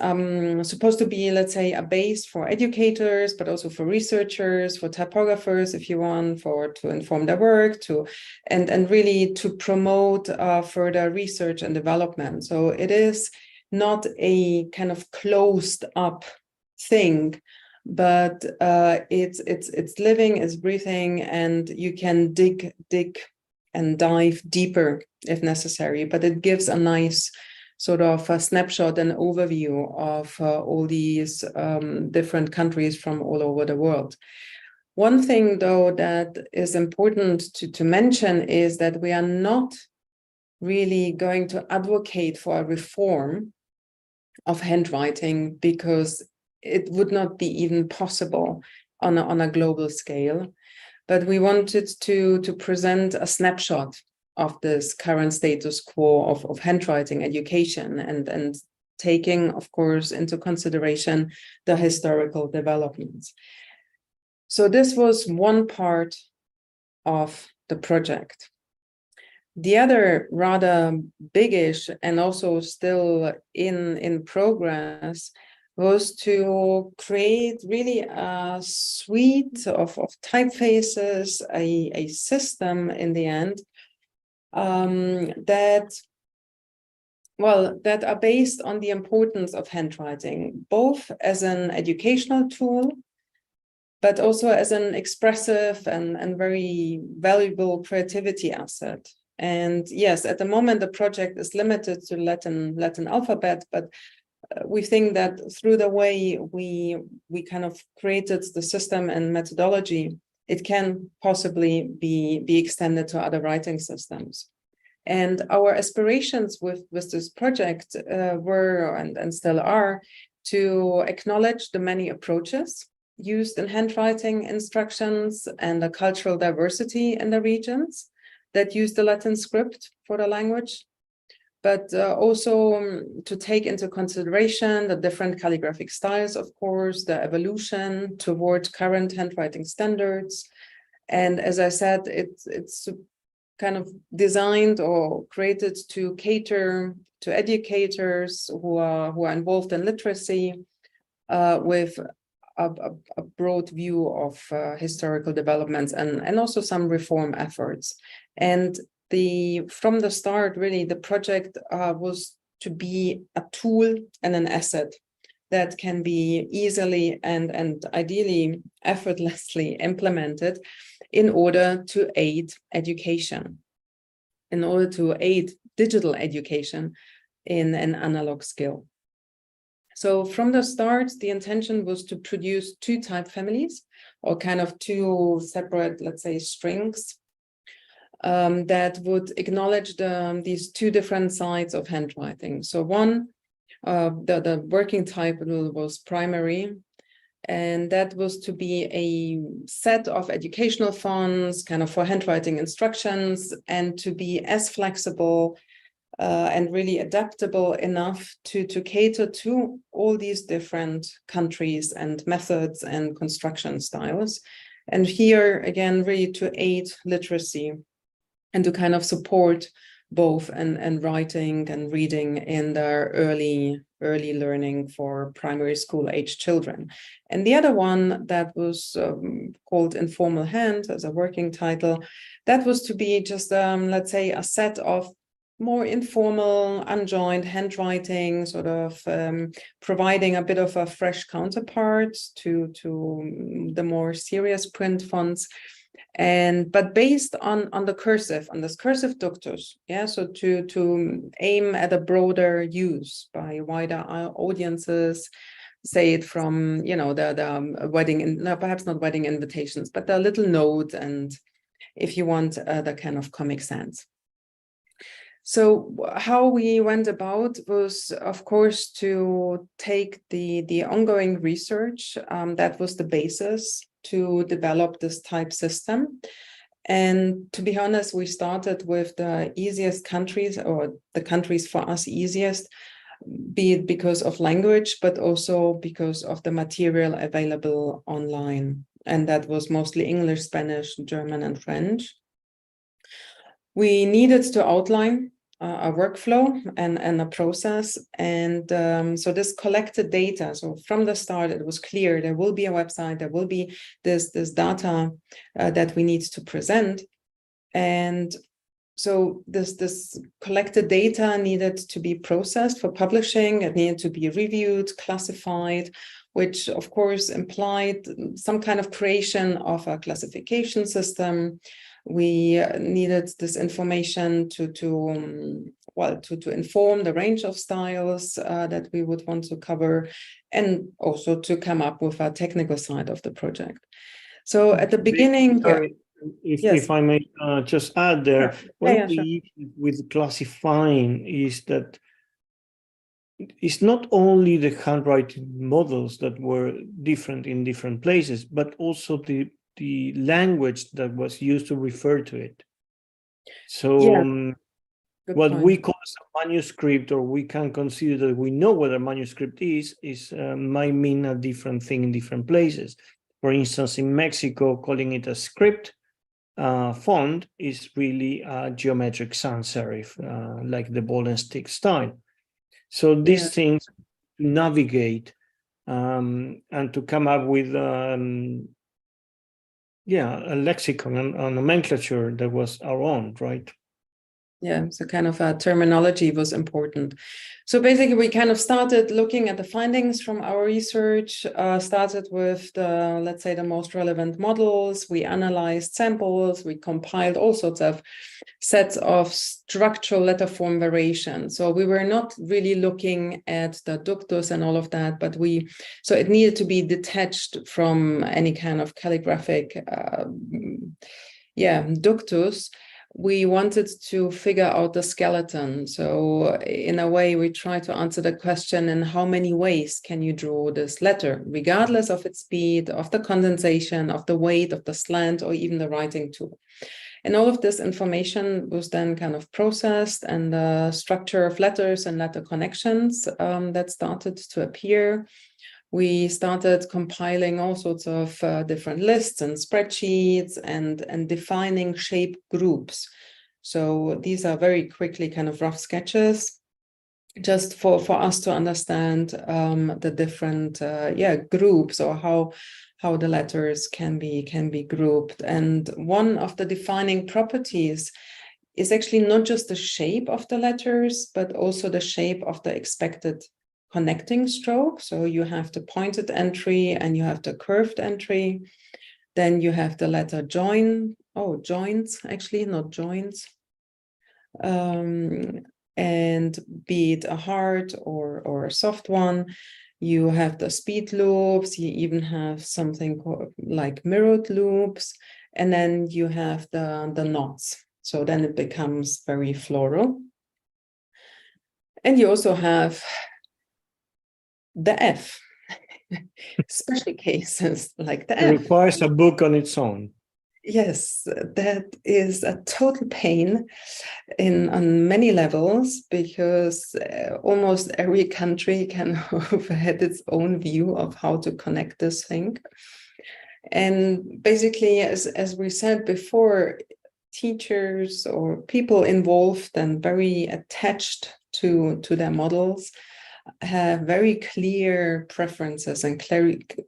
supposed to be, let's say, a base for educators, but also for researchers, for typographers, if you want, to inform their work, and really to promote further research and development. So it is not a kind of closed up thing, but it's living, it's breathing, and you can dig and dive deeper if necessary. But it gives a nice sort of a snapshot and overview of all these different countries from all over the world. One thing, though, that is important to mention is that we are not really going to advocate for a reform of handwriting, because it would not be even possible on a global scale. But we wanted to present a snapshot of this current status quo of handwriting education, and taking, of course, into consideration the historical developments. So this was one part of the project. The other rather biggish and also still in progress was to create really a suite of typefaces, a system in the end, that are based on the importance of handwriting, both as an educational tool, but also as an expressive and very valuable creativity asset. And yes, at the moment, the project is limited to Latin alphabet, but we think that through the way we kind of created the system and methodology, it can possibly be extended to other writing systems. And our aspirations with this project were and still are to acknowledge the many approaches used in handwriting instructions and the cultural diversity in the regions that use the Latin script for the language, but also to take into consideration the different calligraphic styles, of course, the evolution toward current handwriting standards. And as I said, it's kind of designed or created to cater to educators who are involved in literacy, with a broad view of historical developments and also some reform efforts. And from the start, really, the project was to be a tool and an asset that can be easily and ideally effortlessly implemented in order to aid education, in order to aid digital education in an analog skill. So from the start, the intention was to produce two type families, or kind of two separate, let's say, strings that would acknowledge these two different sides of handwriting. So one, the working title was Primary, and that was to be a set of educational fonts kind of for handwriting instructions, and to be as flexible and really adaptable enough to cater to all these different countries and methods and construction styles. And here again, really to aid literacy and to kind of support both and writing and reading in their early learning for primary school age children. And the other one that was called Informal Hand as a working title, that was to be just, let's say, a set of more informal, unjoined handwriting, sort of providing a bit of a fresh counterpart to the more serious print fonts, but based on the cursive, on this cursive ductus, yeah. So to aim at a broader use by wider audiences, say it from the wedding, no, perhaps not wedding invitations, but the little notes, and if you want the kind of Comic Sans. So how we went about was, of course, to take the ongoing research that was the basis to develop this type system. And to be honest, we started with the easiest countries, or the countries for us easiest, be it because of language, but also because of the material available online. And that was mostly English, Spanish, German, and French. We needed to outline a workflow and a process. And so this collected data. So from the start, it was clear there will be a website, there will be this data that we need to present. And so this collected data needed to be processed for publishing. It needed to be reviewed, classified, which of course implied some kind of creation of a classification system. We needed this information to inform the range of styles that we would want to cover, and also to come up with a technical side of the project. So at the beginning, sorry, if I may just add there, one of the issues with classifying is that it's not only the handwriting models that were different in different places, but also the language that was used to refer to it. So what we call a manuscript, or we can consider that we know what a manuscript is might mean a different thing in different places. For instance, in Mexico, calling it a script font is really a geometric sans serif, like the ball and stick style. So these things navigate and to come up with a lexicon and a nomenclature that was our own, right? Yeah, so kind of a terminology was important. So basically, we kind of started looking at the findings from our research, started with the, let's say, the most relevant models. We analyzed samples, we compiled all sorts of sets of structural letter form variations. So we were not really looking at the ductus and all of that, but so it needed to be detached from any kind of calligraphic, ductus. We wanted to figure out the skeleton. So in a way, we try to answer the question, in how many ways can you draw this letter, regardless of its speed, of the condensation, of the weight, of the slant, or even the writing tool. And all of this information was then kind of processed, and the structure of letters and letter connections that started to appear. We started compiling all sorts of different lists and spreadsheets and defining shape groups. So these are very quickly kind of rough sketches, just for us to understand the different groups, or how the letters can be grouped. And one of the defining properties is actually not just the shape of the letters, but also the shape of the expected connecting stroke. So you have the pointed entry and you have the curved entry. Then you have the letter joints, actually, not joints. And be it a hard or a soft one, you have the speed loops, you even have something like mirrored loops, and then you have the knots. So then it becomes very floral. And you also have the F, special cases like the It F. requires a book on its own. Yes, that is a total pain on many levels, because almost every country can have had its own view of how to connect this thing. And basically, as we said before, teachers or people involved and very attached to their models have very clear preferences and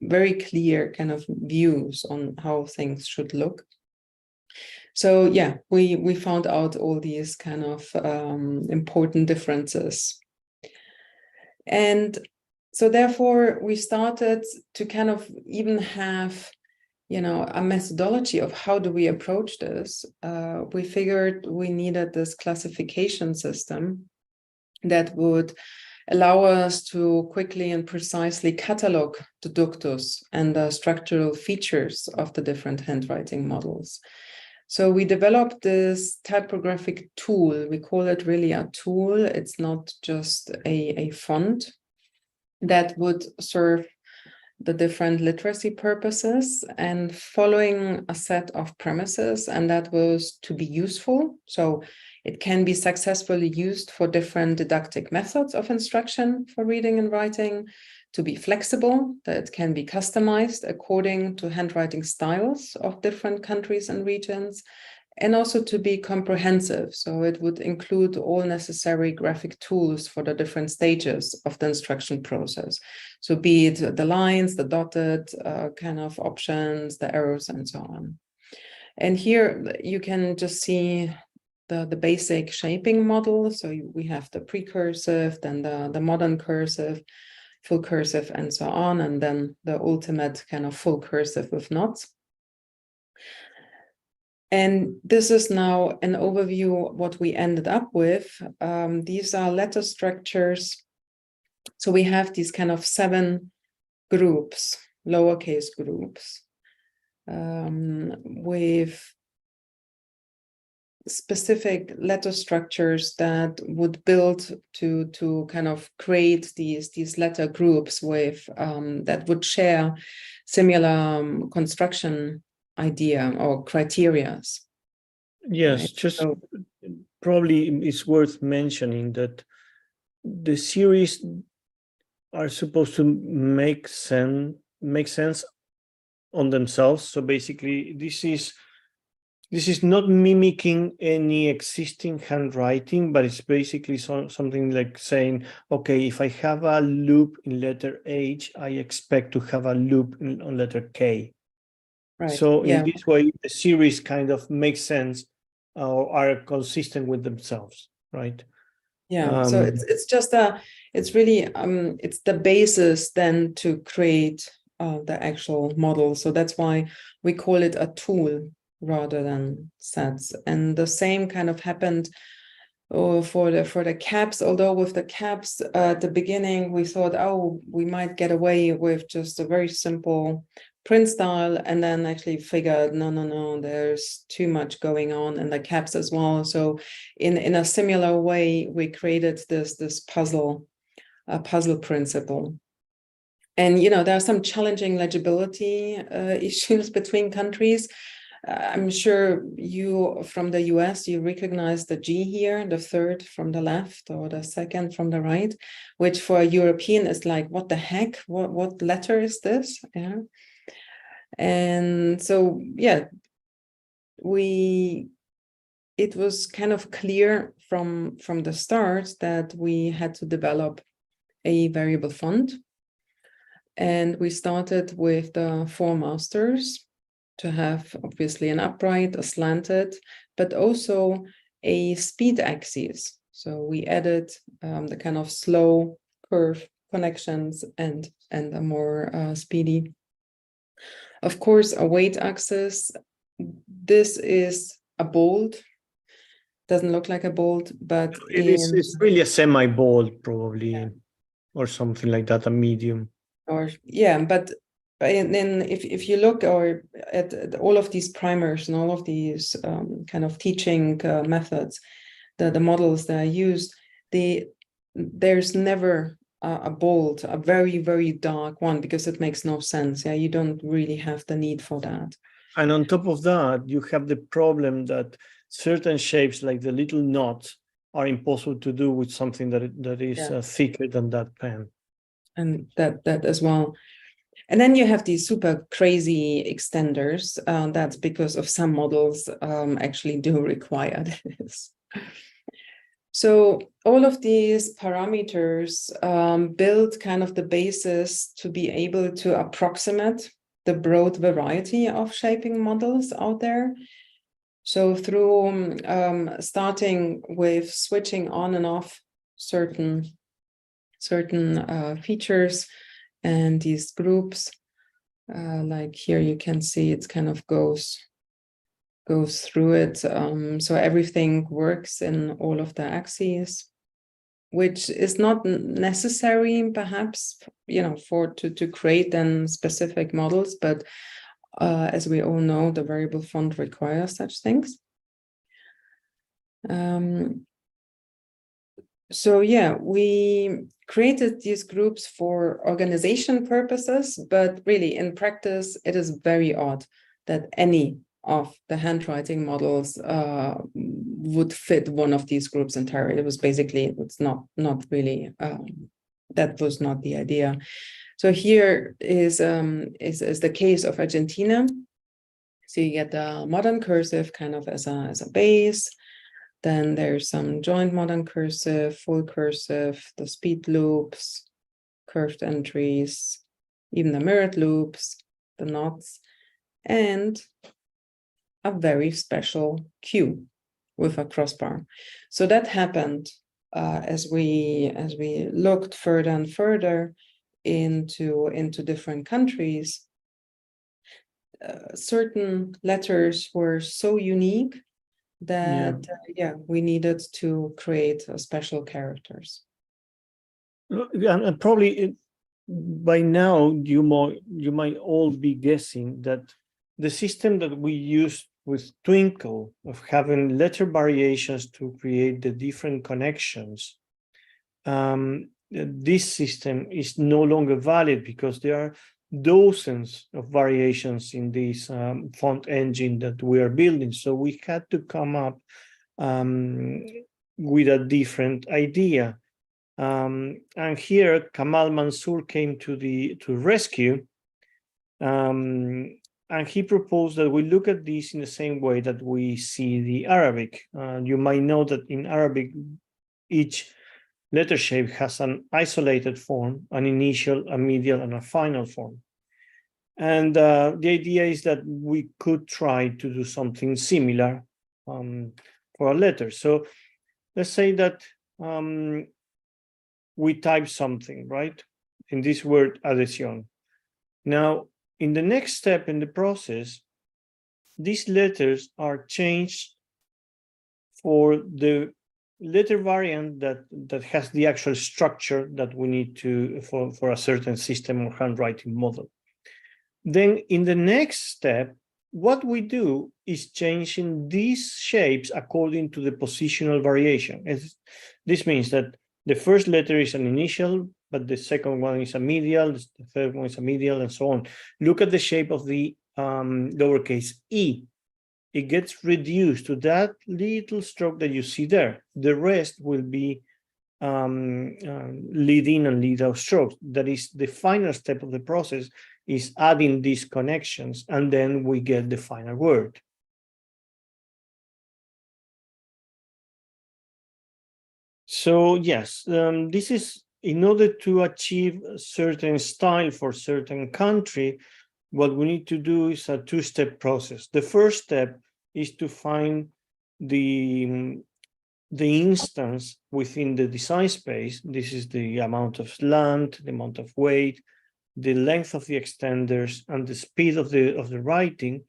very clear kind of views on how things should look. So yeah, we found out all these kind of important differences. And so therefore we started to kind of even have, a methodology of how do we approach this. We figured we needed this classification system that would allow us to quickly and precisely catalog the ductus and the structural features of the different handwriting models. So we developed this typographic tool. We call it really a tool. It's not just a font that would serve the different literacy purposes, and following a set of premises, and that was to be useful. So it can be successfully used for different didactic methods of instruction for reading and writing, to be flexible, that it can be customized according to handwriting styles of different countries and regions, and also to be comprehensive. So it would include all necessary graphic tools for the different stages of the instruction process. So be it the lines, the dotted kind of options, the arrows, and so on. And here you can just see the basic shaping model. So we have the precursive, then the modern cursive, full cursive, and so on, and then the ultimate kind of full cursive with knots. And this is now an overview of what we ended up with. These are letter structures. So we have these kind of 7 groups, lowercase groups, with specific letter structures that would build to kind of create these letter groups with that would share similar construction idea or criterias. Yes, right? just So, probably it's worth mentioning that the series are supposed to make sense on themselves. So basically, this is not mimicking any existing handwriting, but it's basically something like saying, okay, if I have a loop in letter H, I expect to have a loop on letter K. right. So yeah. in this way, the series kind of makes sense or are consistent with themselves, right? Yeah. So it's really it's the basis then to create the actual model. So that's why we call it a tool rather than sets. And the same kind of happened for the caps, although with the caps at the beginning we thought, oh, we might get away with just a very simple print style, and then actually figured no, there's too much going on in the caps as well. So in a similar way we created this puzzle principle. And there are some challenging legibility issues between countries. I'm sure you from the US, you recognize the G here, the third from the left or the second from the right, which for a European is like, what the heck? What letter is this? Yeah. And so, yeah, we it was kind of clear from the start that we had to develop a variable font. And we started with the 4 masters to have obviously an upright, a slanted, but also a speed axis. So we added the kind of slow curve connections and a more speedy. Of course, a weight axis. This is a bold. Doesn't look like a bold, but it's really a semi-bold, probably, or something like that, a medium. Or yeah, but then if you look at all of these primers and all of these kind of teaching methods, the models that are used, there's never a bold, a very, very dark one, because it makes no sense. Yeah, you don't really have the need for that. And on top of that, you have the problem that certain shapes, like the little knots, are impossible to do with something that is thicker than that pen. And that as well. And then you have these super crazy extenders. That's because of some models actually do require this. So all of these parameters build kind of the basis to be able to approximate the broad variety of shaping models out there. So through starting with switching on and off certain features and these groups, like here you can see it kind of goes through it. So everything works in all of the axes, which is not necessary perhaps, to create then specific models, but as we all know, the variable font requires such things. So yeah, we created these groups for organization purposes, but really in practice, it is very odd that any of the handwriting models would fit one of these groups entirely. It was basically, it's not really, that was not the idea. So here is the case of Argentina. So you get the modern cursive kind of as a base. Then there's some joint modern cursive, full cursive, the speed loops, curved entries, even the mirrored loops, the knots, and a very special Q with a crossbar. So that happened as we looked further and further into different countries. Certain letters were so unique that we needed to create special characters. And probably by now you might all be guessing that the system that we use with Twinkle of having letter variations to create the different connections, this system is no longer valid because there are dozens of variations in this font engine that we are building. So we had to come up with a different idea. And here Kamal Mansour came to rescue, and he proposed that we look at this in the same way that we see the Arabic. You might know that in Arabic, each letter shape has an isolated form, an initial, a medial, and a final form. And the idea is that we could try to do something similar for a letter. So let's say that we type something, right? In this word, adhesión. Now, in the next step in the process, these letters are changed for the letter variant that has the actual structure that we need to for a certain system or handwriting model. Then in the next step, what we do is changing these shapes according to the positional variation. This means that the first letter is an initial, but the second one is a medial, the third one is a medial, and so on. Look at the shape of the lowercase e. It gets reduced to that little stroke that you see there. The rest will be lead in and lead out strokes. That is the final step of the process, is adding these connections, and then we get the final word. So yes, this is in order to achieve a certain style for certain country, what we need to do is a two-step process. The first step is to find the instance within the design space. This is the amount of slant, the amount of weight, the length of the extenders, and the speed of the writing.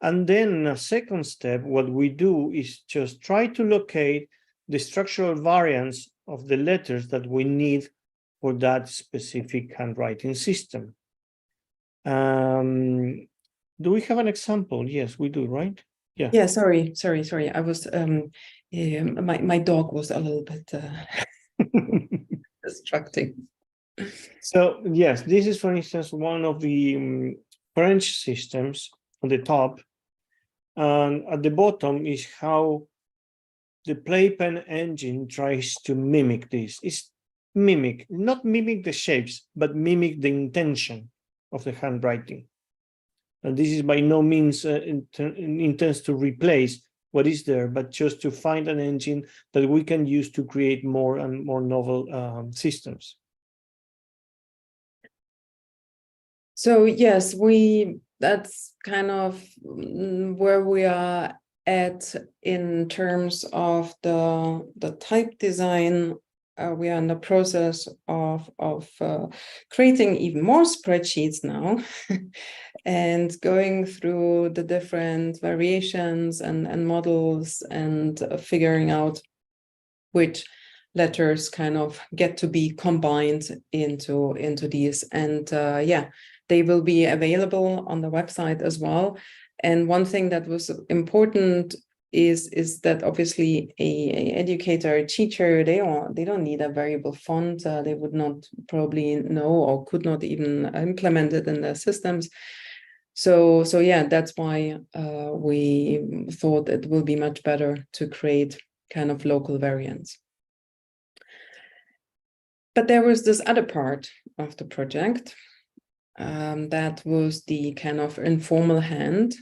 And then in a second step, what we do is just try to locate the structural variants of the letters that we need for that specific handwriting system. Do we have an example? Yes, we do, right? Yeah. Yeah, sorry. I was my dog was a little bit distracting. So yes, this is, for instance, one of the French systems on the top, and at the bottom is how the playpen engine tries to mimic this. It's not mimic the shapes, but mimic the intention of the handwriting. And this is by no means intends to replace what is there, but just to find an engine that we can use to create more and more novel systems. So yes, that's kind of where we are at in terms of the type design. We are in the process of creating even more spreadsheets now and going through the different variations and models and figuring out which letters kind of get to be combined into these. And yeah, they will be available on the website as well. And one thing that was important is that obviously a educator, a teacher, they don't need a variable font. They would not probably know or could not even implement it in their systems. So yeah, that's why we thought it will be much better to create kind of local variants. But there was this other part of the project that was the kind of informal hand.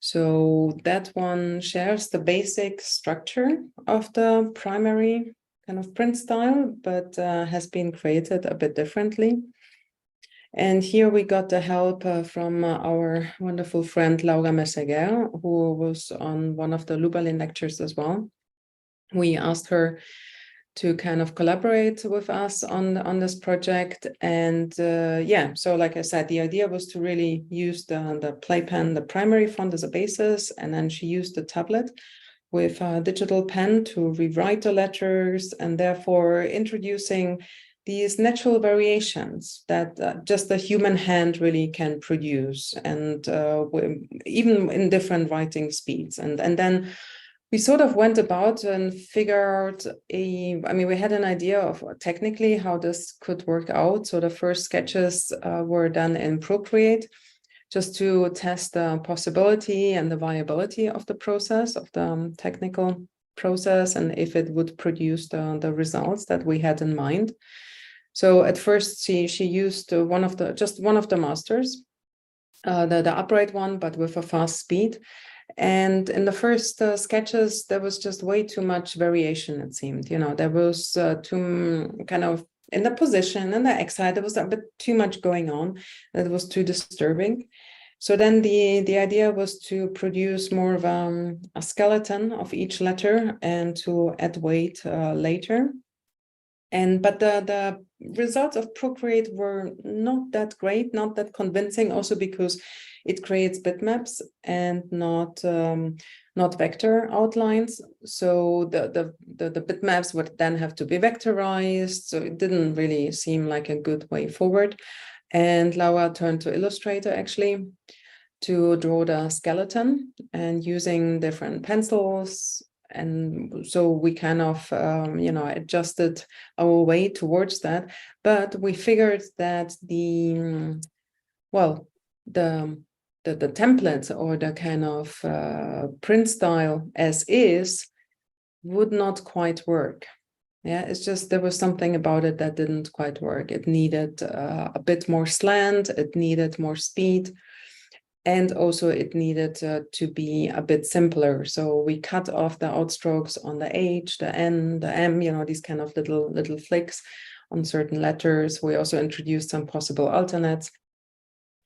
So that one shares the basic structure of the primary kind of print style, but has been created a bit differently. And here we got the help from our wonderful friend Laura Messeguer, who was on one of the Lubalin lectures as well. We asked her to kind of collaborate with us on this project. And yeah, so like I said, the idea was to really use the playpen, the primary font as a basis, and then she used the tablet with a digital pen to rewrite the letters, and therefore introducing these natural variations that just the human hand really can produce, and even in different writing speeds. And then we sort of went about and figured we had an idea of technically how this could work out. So the first sketches were done in Procreate, just to test the possibility and the viability of the process, of the technical process, and if it would produce the results that we had in mind. So at first she used one of the masters, the upright one, but with a fast speed. And in the first sketches, there was just way too much variation, it seemed. There was too kind of in the position and the X side, there was a bit too much going on. That was too disturbing. So then the idea was to produce more of a skeleton of each letter and to add weight later. But the results of Procreate were not that great, not that convincing, also because it creates bitmaps and not vector outlines. So the bitmaps would then have to be vectorized. So it didn't really seem like a good way forward. And Laura turned to Illustrator actually to draw the skeleton, and using different pencils. And so we kind of, adjusted our way towards that. But we figured that the template or the kind of print style as is would not quite work. Yeah, it's just there was something about it that didn't quite work. It needed a bit more slant. It needed more speed. And also it needed to be a bit simpler. So we cut off the outstrokes on the H, the N, the M, you know, these kind of little flicks on certain letters. We also introduced some possible alternates.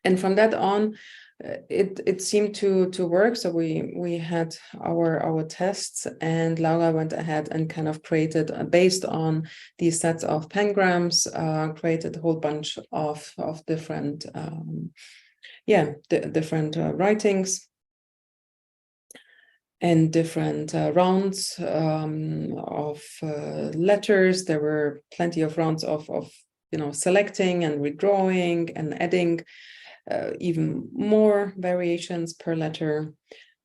And from that on, it seemed to work. So we had our tests, and Laura went ahead and kind of created, based on these sets of pangrams, created a whole bunch of different different writings and different rounds of letters. There were plenty of rounds of selecting and redrawing and adding even more variations per letter,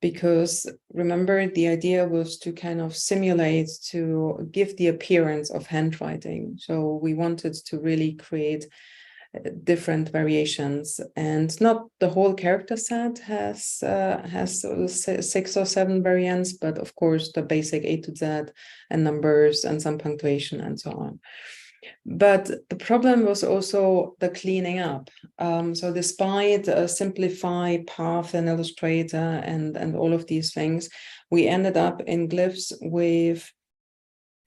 because remember, the idea was to kind of simulate, to give the appearance of handwriting. So we wanted to really create different variations, and not the whole character set has 6 or 7 variants, but of course the basic A to Z and numbers and some punctuation and so on. But the problem was also the cleaning up. So despite simplify path and illustrator and all of these things, we ended up in glyphs with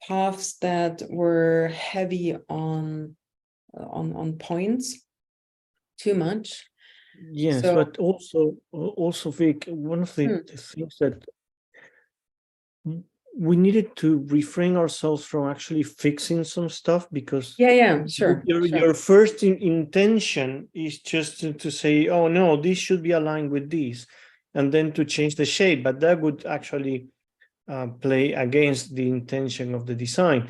paths that were heavy on points, too much. Yes, So, but also Vic, one of the things that we needed to refrain ourselves from actually fixing some stuff, because sure. Your first intention is just to say, oh no, this should be aligned with this, and then to change the shape, but that would actually play against the intention of the design.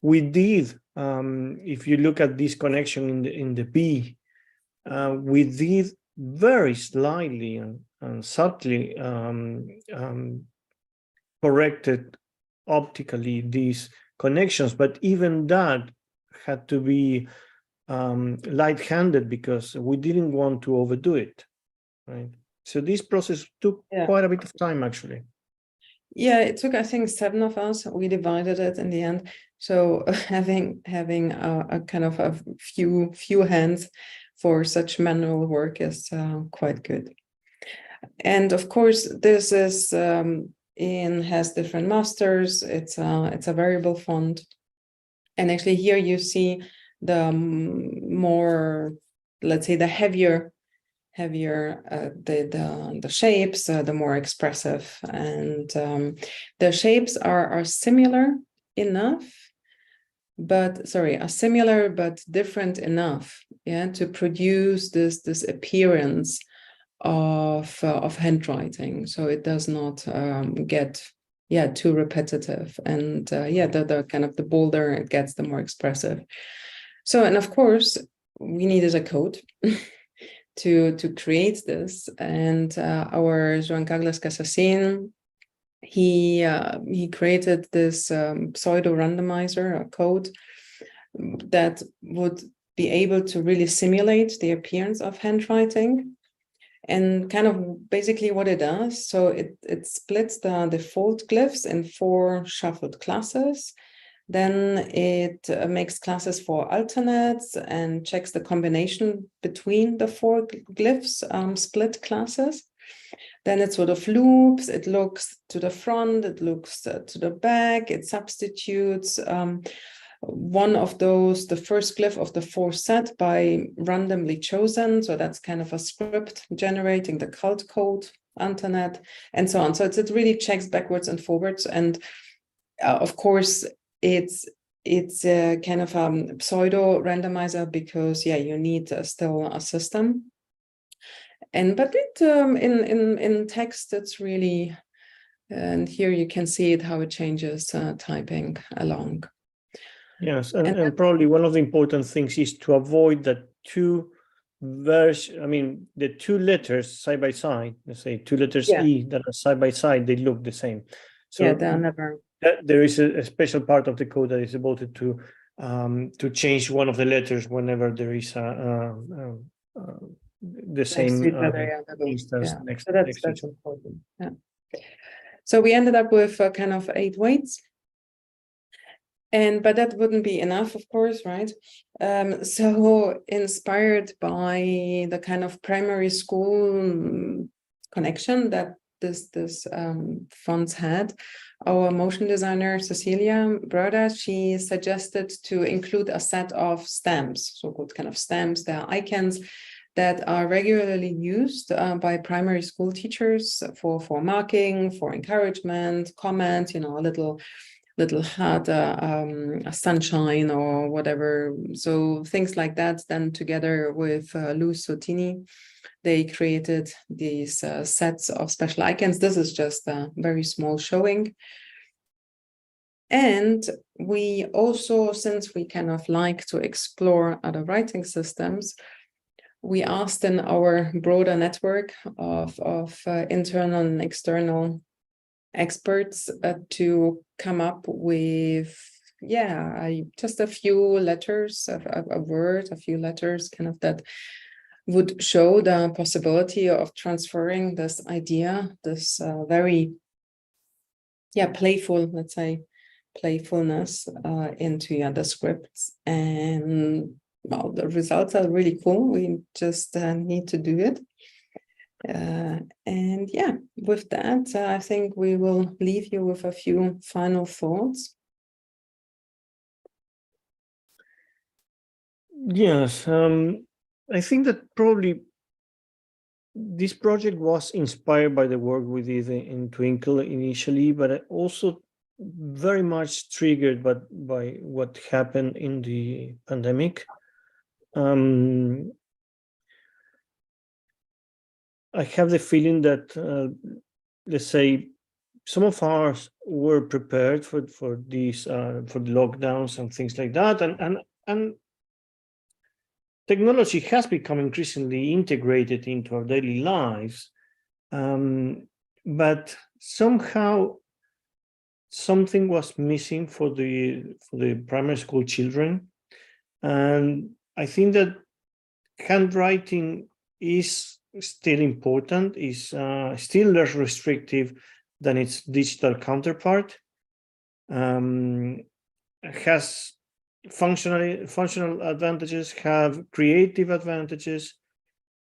We did, if you look at this connection in the B, we did very slightly and subtly corrected optically these connections, but even that had to be light-handed because we didn't want to overdo it, right? So this process took quite a bit of time, actually. Yeah, it took, I think, 7 of us. We divided it in the end. So having a kind of a few hands for such manual work is quite good. And of course, this is has different masters. It's a variable font, and actually here you see the more, let's say, the heavier the shapes, the more expressive, and the shapes are similar enough, but different enough, to produce this appearance of handwriting, so it does not get too repetitive, and the kind of the bolder it gets, the more expressive. So, and of course we needed a code to create this, and our Joan Carlos Casassin, he created this pseudo randomizer, a code that would be able to really simulate the appearance of handwriting. And kind of basically what it does, so it splits the default glyphs in 4 shuffled classes. Then it makes classes for alternates and checks the combination between the 4 glyphs split classes. Then it sort of loops, it looks to the front, it looks to the back, it substitutes one of those, the first glyph of the 4 set, by randomly chosen. So that's kind of a script generating the cult code, alternate, and so on. So it really checks backwards and forwards. And of course, it's a kind of pseudo randomizer because you need still a system. But it in text, it's really, and here you can see it, how it changes typing along. Yes, and probably one of the important things is to avoid that the 2 letters side by side, let's say 2 letters E that are side by side, they look the same. So they're never. There is a special part of the code that is devoted to change one of the letters whenever there is the same instance next. So that's important. Yeah. So we ended up with kind of 8 weights. But that wouldn't be enough, of course, right? So inspired by the kind of primary school connection that this fonts had, our motion designer Cecilia Broda, she suggested to include a set of stamps, so-called kind of stamps. They are icons that are regularly used by primary school teachers for marking, for encouragement, comment, a little heart, a sunshine or whatever. So things like that. Then together with Lou Sottini, they created these sets of special icons. This is just a very small showing. And we also, since we kind of like to explore other writing systems, we asked in our broader network of internal and external experts to come up with just a few letters, a word, a few letters kind of that would show the possibility of transferring this idea, this very playful, let's say, playfulness into the scripts. And well, the results are really cool. We just need to do it. And yeah, with that, I think we will leave you with a few final thoughts. Yes, I think that probably this project was inspired by the work we did in Twinkle initially, but also very much triggered by what happened in the pandemic. I have the feeling that, let's say, some of us were prepared for these for the lockdowns and things like that, and technology has become increasingly integrated into our daily lives, but somehow something was missing for the primary school children, and I think that handwriting is still important, is still less restrictive than its digital counterpart, has functional advantages, have creative advantages,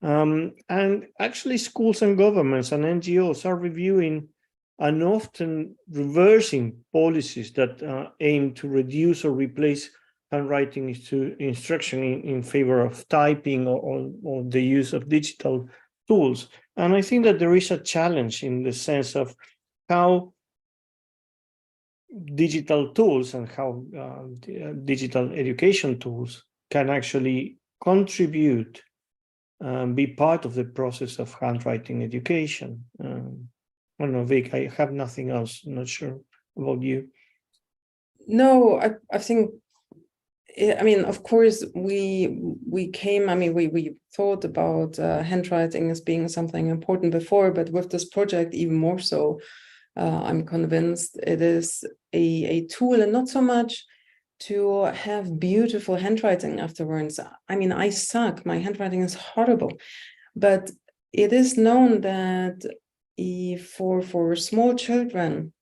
and actually schools and governments and NGOs are reviewing and often reversing policies that aim to reduce or replace handwriting instruction in favor of typing or the use of digital tools. And I think that there is a challenge in the sense of how digital tools and how digital education tools can actually contribute, be part of the process of handwriting education. I don't know, Vic, I have nothing else. I'm not sure about you. No, I think, I mean, of course, we came, I mean, we thought about handwriting as being something important before, but with this project, even more so, I'm convinced it is a tool, and not so much to have beautiful handwriting afterwards. I mean, I suck, my handwriting is horrible, but it is known that for small children,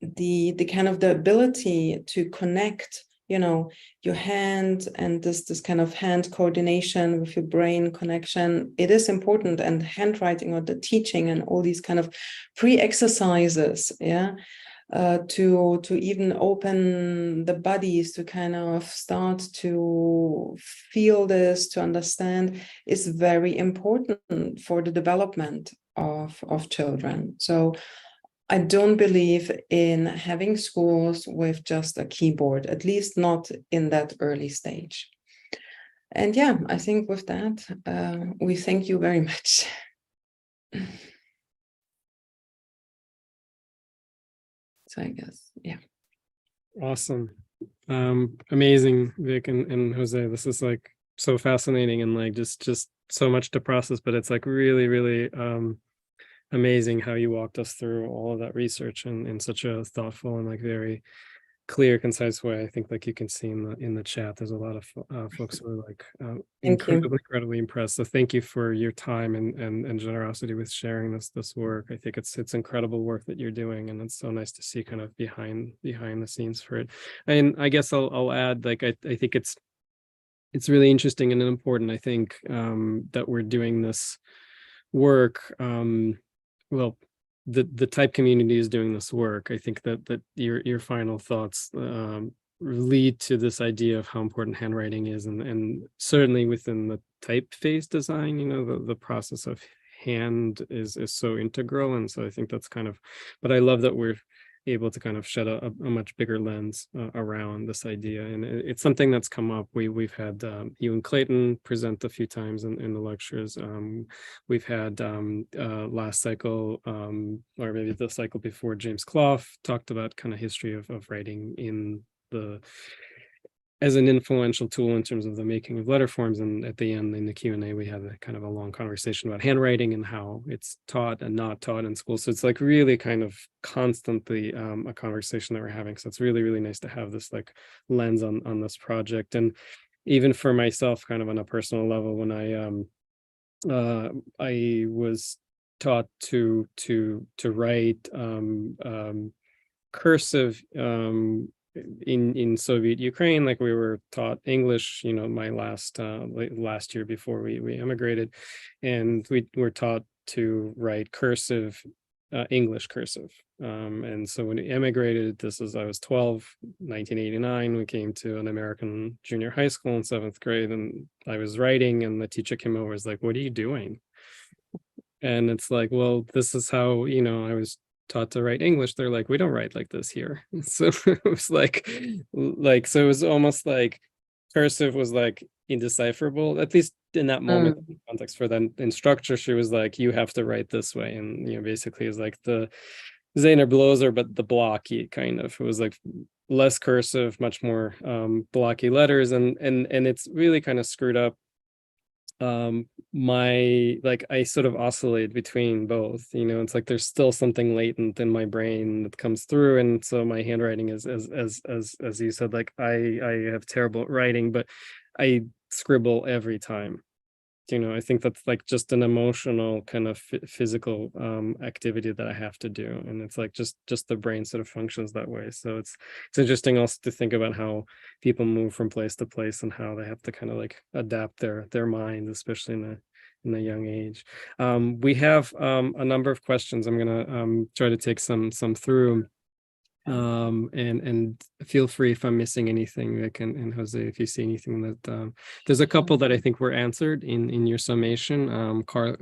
the kind of the ability to connect, your hand and this kind of hand coordination with your brain connection, it is important. And handwriting, or the teaching and all these kind of pre-exercises, to even open the bodies to kind of start to feel this, to understand, is very important for the development of children. So I don't believe in having schools with just a keyboard, at least not in that early stage. And yeah, I think with that, we thank you very much. So I guess, yeah. Awesome. Amazing, Vic and Jose. This is like so fascinating and like just so much to process, but it's like really, really amazing how you walked us through all of that research in such a thoughtful and like very clear, concise way. I think like you can see in the chat, there's a lot of folks who are like Thank you. incredibly impressed. So thank you for your time and generosity with sharing this work. I think it's incredible work that you're doing, and it's so nice to see kind of behind the scenes for it. And I guess I'll add, like I think it's really interesting and important, I think, that we're doing this work. Well, the type community is doing this work. I think that your final thoughts lead to this idea of how important handwriting is, and certainly within the typeface design, you know, the process of hand is so integral. And so I think that's kind of, but I love that we're able to kind of shed a much bigger lens around this idea. And it's something that's come up. We've had you and Clayton present a few times in the lectures. We've had last cycle, or maybe the cycle before, James Clough talked about kind of history of writing in as an influential tool in terms of the making of letter forms. And at the end, in the Q&A, we had a kind of a long conversation about handwriting and how it's taught and not taught in school. So it's like really kind of constantly a conversation that we're having. So it's really, really nice to have this like lens on this project. And even for myself, kind of on a personal level, when I was taught to write cursive in Soviet Ukraine, like we were taught English, you know, my last year before we emigrated, and we were taught to write cursive, English cursive. And so when we emigrated, I was 12, 1989, we came to an American junior high school in 7th grade, and I was writing, and the teacher came over, was like, "What are you doing?" And it's like, well, this is how, you know, I was taught to write English. They're like, "We don't write like this here." So it was like, so it was almost like cursive was like indecipherable, at least in that moment, in context for the instructor. She was like, "You have to write this way." And, you know, basically is like the Zener Bloser, but the blocky kind of, it was like less cursive, much more blocky letters. And it's really kind of screwed up I sort of oscillate between both, you know. It's like there's still something latent in my brain that comes through, and so my handwriting is as you said, like I have terrible writing, but I scribble every time. You know, I think that's like just an emotional kind of physical activity that I have to do, and it's like just the brain sort of functions that way. So it's interesting also to think about how people move from place to place and how they have to kind of like adapt their mind, especially in a young age. We have a number of questions. I'm gonna try to take some through. And feel free if I'm missing anything, Vic and Jose, if you see anything that there's a couple that I think were answered in your summation. Carol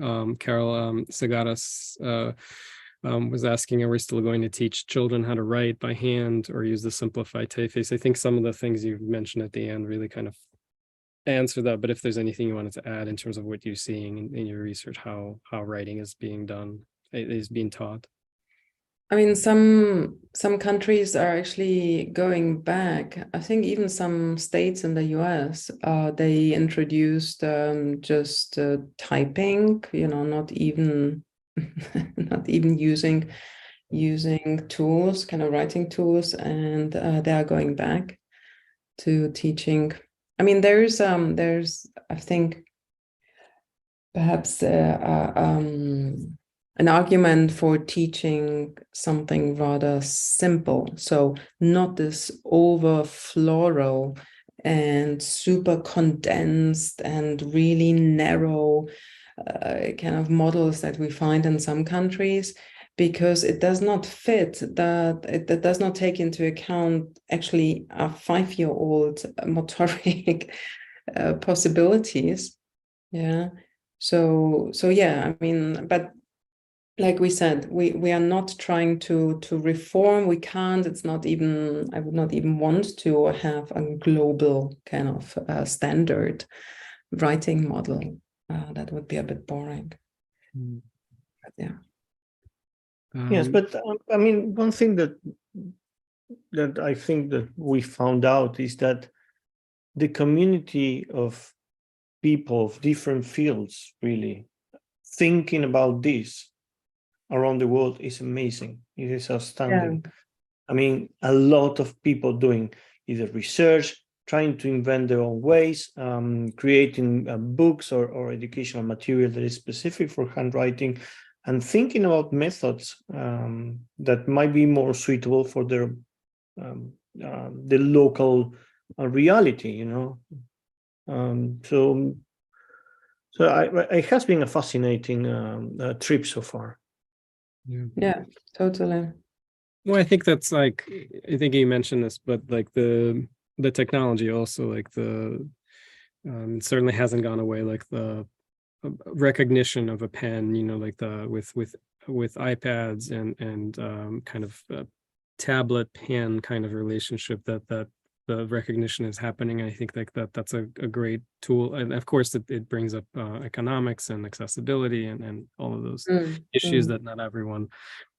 Segaras was asking, are we still going to teach children how to write by hand or use the simplified typeface? I think some of the things you mentioned at the end really kind of answer that, but if there's anything you wanted to add in terms of what you're seeing in your research, how writing is being done, is being taught. I mean, some countries are actually going back. I think even some states in the US, they introduced just typing, you know, not even using tools, kind of writing tools, and they are going back to teaching. I mean, there's I think perhaps an argument for teaching something rather simple. So not this over floral and super condensed and really narrow kind of models that we find in some countries, because it does not fit that, it does not take into account actually a 5-year-old motoric possibilities. Yeah. So yeah, I mean, but like we said, we are not trying to reform. We can't. It's not even, I would not even want to have a global kind of standard writing model. That would be a bit boring. But yeah. Yes, but I mean, one thing that I think that we found out is that the community of people of different fields really thinking about this around the world is amazing. It is outstanding. I mean, a lot of people doing either research, trying to invent their own ways, creating books or educational material that is specific for handwriting, and thinking about methods that might be more suitable for their the local reality, you know. So it has been a fascinating trip so far. Yeah, totally. Well, I think that's like, I think you mentioned this, but like the technology also, like the it certainly hasn't gone away, like the recognition of a pen, you know, like the with iPads and kind of tablet pen kind of relationship that the recognition is happening. I think like that's a great tool, and of course it brings up economics and accessibility and all of those issues that not everyone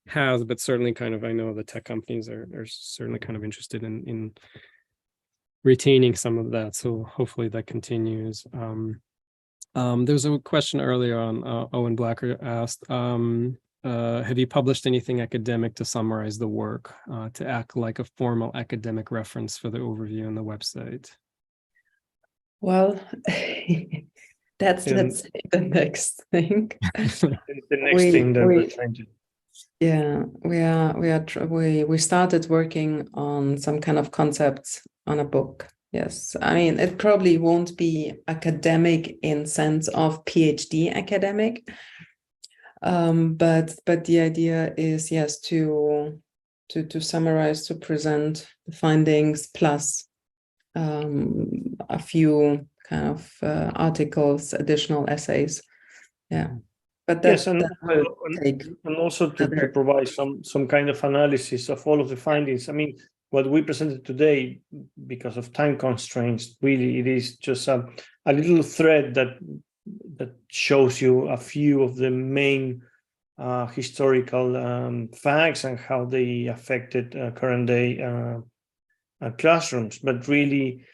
has, but certainly kind of, I know the tech companies are certainly kind of interested in retaining some of that, so hopefully that continues. There's a question earlier on, Owen Blacker asked, have you published anything academic to summarize the work, to act like a formal academic reference for the overview on the website? Well, let's say the next thing. The next thing that we're trying to. Yeah, we started working on some kind of concepts on a book. Yes, I mean, it probably won't be academic in sense of PhD academic, but the idea is, yes, to summarize, to present the findings plus a few kind of articles, additional essays. Yeah, but that's, yes, and also to provide some kind of analysis of all of the findings. I mean, what we presented today, because of time constraints, really it is just a little thread that shows you a few of the main historical facts and how they affected current day classrooms. But really,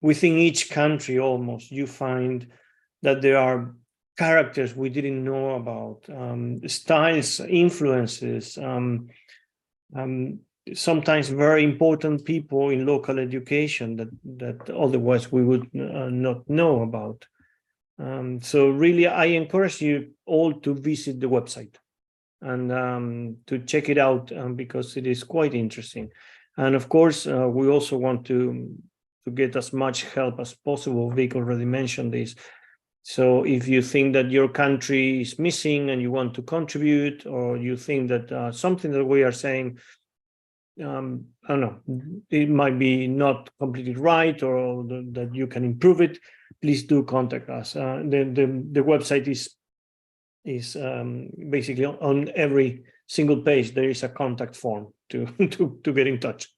within each country almost, you find that there are characters we didn't know about, styles, influences, sometimes very important people in local education that otherwise we would not know about. So really, I encourage you all to visit the website and to check it out, because it is quite interesting. And of course, we also want to get as much help as possible. Vic already mentioned this. So if you think that your country is missing and you want to contribute, or you think that something that we are saying, I don't know, it might be not completely right, or that you can improve it, please do contact us. The website is basically on every single page there is a contact form to get in touch.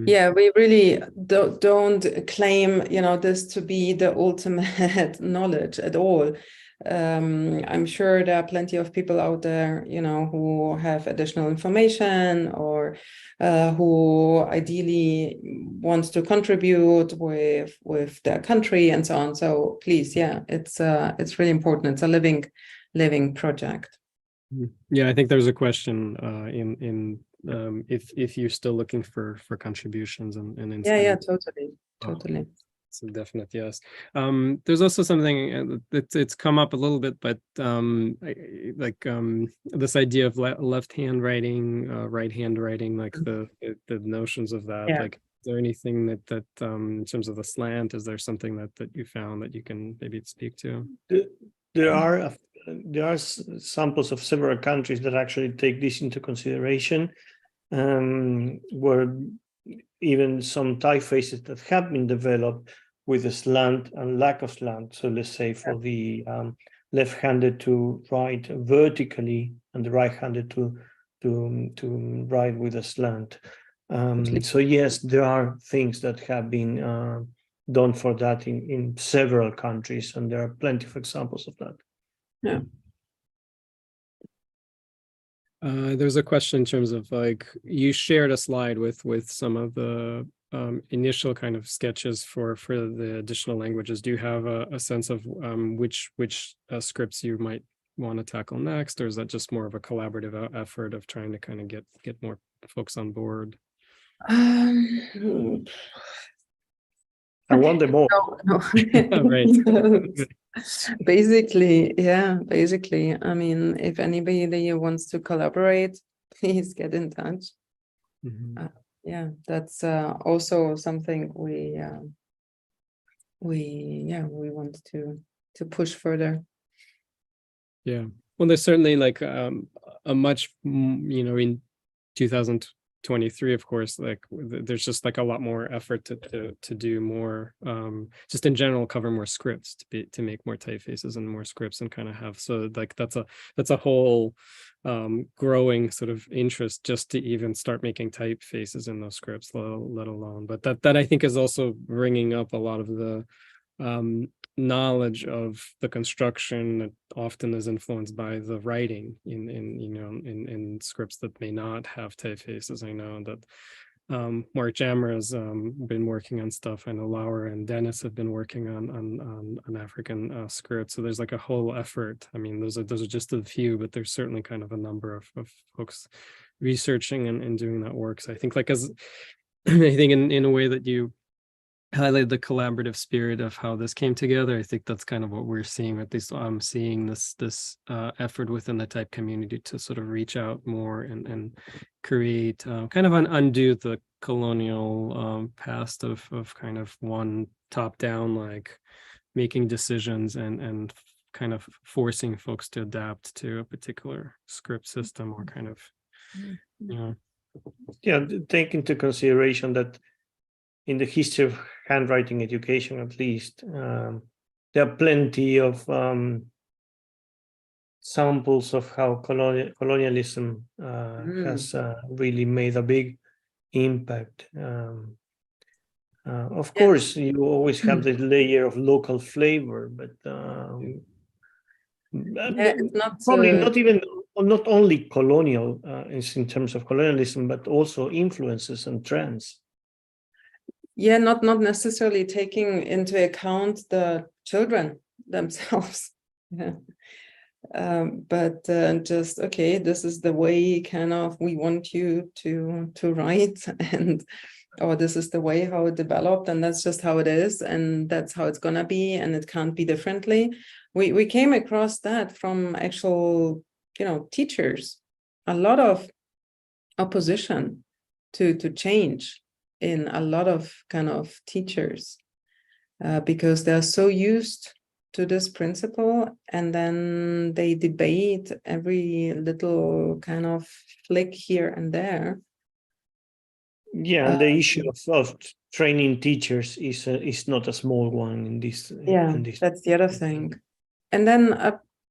Yeah, we really don't claim, this to be the ultimate knowledge at all. I'm sure there are plenty of people out there, who have additional information, or who ideally wants to contribute with their country and so on. So please, yeah, it's really important. It's a living project. Yeah, I think there's a question if you're still looking for contributions and yeah, totally. It's a definite yes. There's also something it's come up a little bit, but this idea of left hand writing, right hand writing, like the notions of that. Yeah. Like, is there anything that in terms of the slant, is there something that you found that you can maybe speak to? There are samples of several countries that actually take this into consideration, where even some typefaces that have been developed with a slant and lack of slant. So let's say for the left-handed to write vertically and the right-handed to write with a slant. So yes, there are things that have been done for that in several countries, and there are plenty of examples of that. Yeah. There's a question in terms of, like, you shared a slide with some of the initial kind of sketches for the additional languages. Do you have a sense of which scripts you might want to tackle next, or is that just more of a collaborative effort of trying to kind of get more folks on board? Um, I want them all. no. Right. Basically, I mean, if anybody wants to collaborate, please get in touch. Mhm. Yeah, that's also something we want to push further. Yeah. Well, there's certainly like a much, in 2023, of course, like there's just like a lot more effort to do more, just in general, cover more scripts to make more typefaces and more scripts and kind of have, so like that's a whole growing sort of interest just to even start making typefaces in those scripts, let alone. But that I think is also bringing up a lot of the knowledge of the construction that often is influenced by the writing in scripts that may not have typefaces. I know that Mark Jammer has been working on stuff. I know Laura and Dennis have been working on an African script. So there's like a whole effort. I mean, those are just a few, but there's certainly kind of a number of folks researching and doing that work. So I think like as I think in a way that you highlighted the collaborative spirit of how this came together. I think that's kind of what we're seeing. At least I'm seeing this effort within the type community to sort of reach out more and create kind of undo the colonial past of kind of one top down, like making decisions and kind of forcing folks to adapt to a particular script system or kind of, Yeah, take into consideration that in the history of handwriting education, at least, there are plenty of samples of how colonialism has really made a big impact. Of course, you always have the layer of local flavor, but it's not probably not only colonial in terms of colonialism, but also influences and trends. Yeah, not necessarily taking into account the children themselves. Yeah. But just, okay, this is the way kind of we want you to write, and or this is the way how it developed, and that's just how it is, and that's how it's gonna be, and it can't be differently. We came across that from actual, teachers, a lot of opposition to change in a lot of kind of teachers, because they're so used to this principle, and then they debate every little kind of flick here and there. Yeah, and the issue of training teachers is not a small one in this. That's the other thing. And then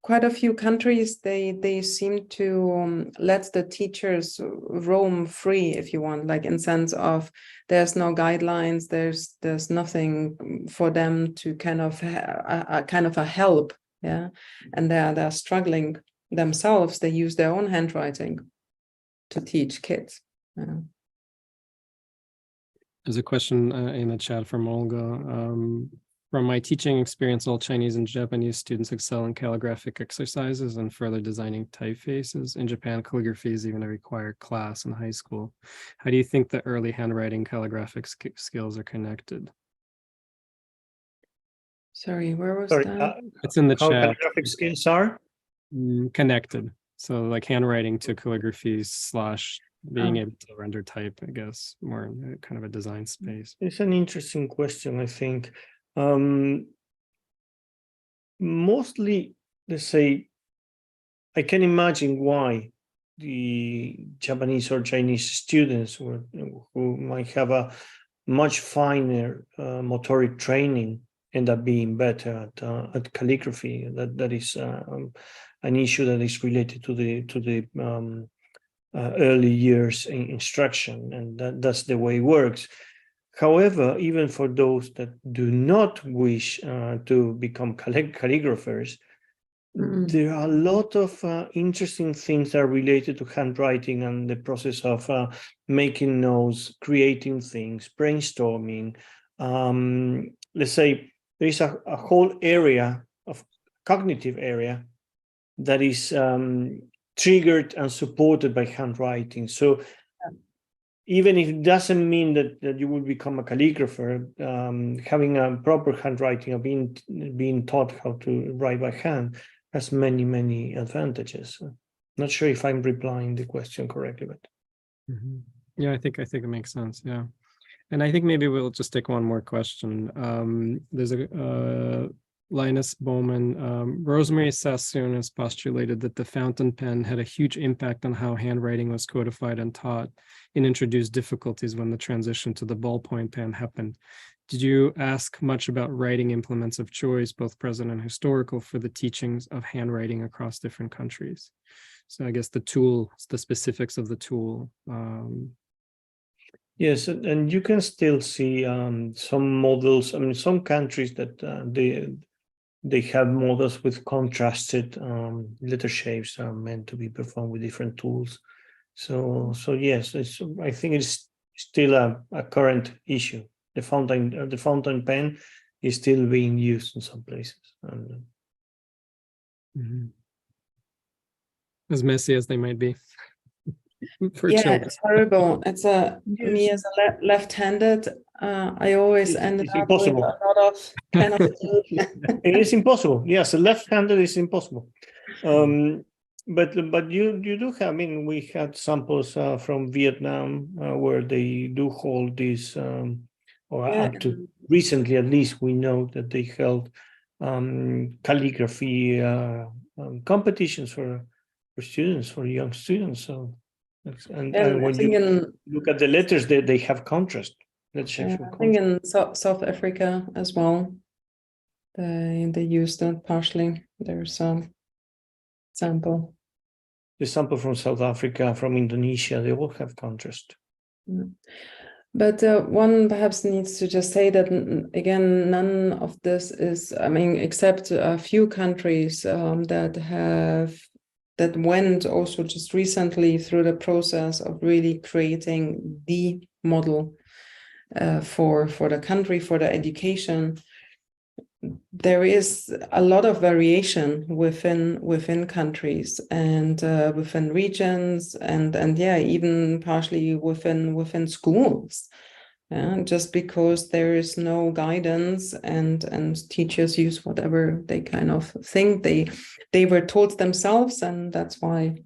quite a few countries, they seem to let the teachers roam free, if you want, like in sense of there's no guidelines, there's nothing for them to kind of a help, yeah, and they're struggling themselves. They use their own handwriting to teach kids. Yeah. There's a question in the chat from Olga. From my teaching experience, all Chinese and Japanese students excel in calligraphic exercises and further designing typefaces. In Japan, calligraphy is even a required class in high school. How do you think the early handwriting calligraphic skills are connected? Sorry, where was that? It's in the how chat. Calligraphic skills are connected. So like handwriting to calligraphy / being able to render type, I guess, more in kind of a design space. It's an interesting question, I think. Mostly, let's say, I can imagine why the Japanese or Chinese students who might have a much finer motoric training end up being better at calligraphy. That is an issue that is related to the early years in instruction, and that's the way it works. However, even for those that do not wish to become calligraphers, there are a lot of interesting things that are related to handwriting and the process of making notes, creating things, brainstorming. Let's say there is a whole area of cognitive area that is triggered and supported by handwriting. So even if it doesn't mean that you will become a calligrapher, having a proper handwriting or being taught how to write by hand has many advantages. Not sure if I'm replying the question correctly, but yeah, I think it makes sense. Yeah, and I think maybe we'll just take one more question. There's a Linus Bowman. Rosemary Sassoon has postulated that the fountain pen had a huge impact on how handwriting was codified and taught, and introduced difficulties when the transition to the ballpoint pen happened. Did you ask much about writing implements of choice, both present and historical, for the teachings of handwriting across different countries? So I guess the tool, the specifics of the tool. Yes, and you can still see some models. I mean, some countries that they have models with contrasted letter shapes are meant to be performed with different tools. So yes, I think it's still a current issue. The fountain pen is still being used in some places. As messy as they might be. For yeah, children. it's horrible. It's me as a left-handed. I always ended up impossible. with a lot of kind of. It is impossible. Yes, left-handed is impossible. But you do have. I mean, we had samples from Vietnam where they do hold these, or up to recently at least, we know that they held calligraphy competitions for students, for young students. So. And when you look at the letters, they have contrast. I think in South Africa as well, they used that partially. There's some sample. The sample from South Africa, from Indonesia, they all have contrast. But one perhaps needs to just say that, again, none of this is, I mean, except a few countries that went also just recently through the process of really creating the model for the country, for the education. There is a lot of variation within countries and within regions and yeah, even partially within schools. Just because there is no guidance and teachers use whatever they kind of think they were taught themselves, and that's why,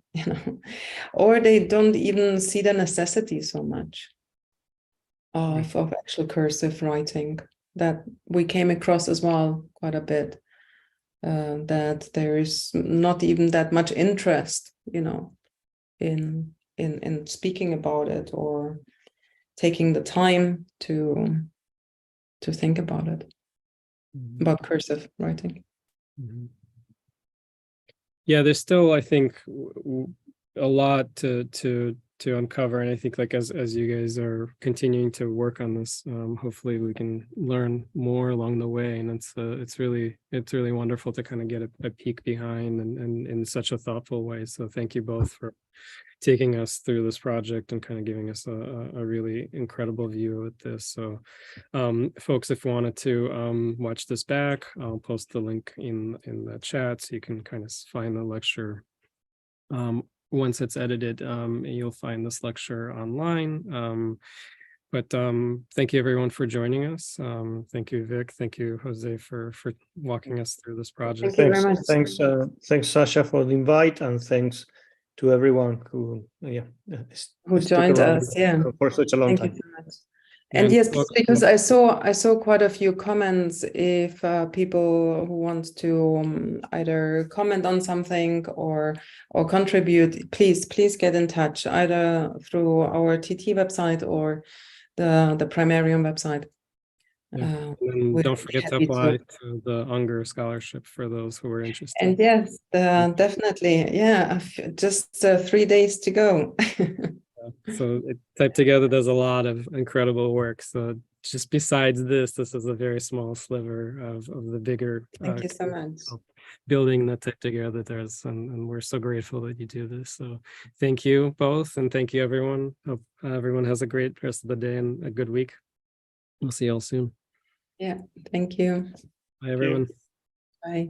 or they don't even see the necessity so much of actual cursive writing. That we came across as well quite a bit, that there is not even that much interest, in speaking about it or taking the time to think about it, about cursive writing. Yeah, there's still, I think, a lot to uncover, and I think, like, as you guys are continuing to work on this, hopefully we can learn more along the way, and it's really wonderful to kind of get a peek behind and in such a thoughtful way. So thank you both for taking us through this project and kind of giving us a really incredible view at this. So folks, if you wanted to watch this back, I'll post the link in the chat so you can kind of find the lecture. Once it's edited, you'll find this lecture online. But thank you everyone for joining us. Thank you, Vic. Thank you, Jose, for walking us through this project. Thank you very much. Thanks, Sasha, for the invite, and thanks to everyone who joined us. Yeah, for such a long time. Thank you so much. And yes, because I saw quite a few comments. If people who want to either comment on something or contribute, please get in touch either through our TT website or the Primarium website. Yeah. And don't forget to apply to the Unger scholarship for those who are interested. And yes, definitely. Yeah, just 3 days to go. So TypeTogether does a lot of incredible work. So just besides this is a very small sliver of the bigger Thank you so much. Building that TypeTogether does, and we're so grateful that you do this. So thank you both, and thank you everyone. Hope everyone has a great rest of the day and a good week. We'll see you all soon. Yeah, thank you. Bye everyone. Bye.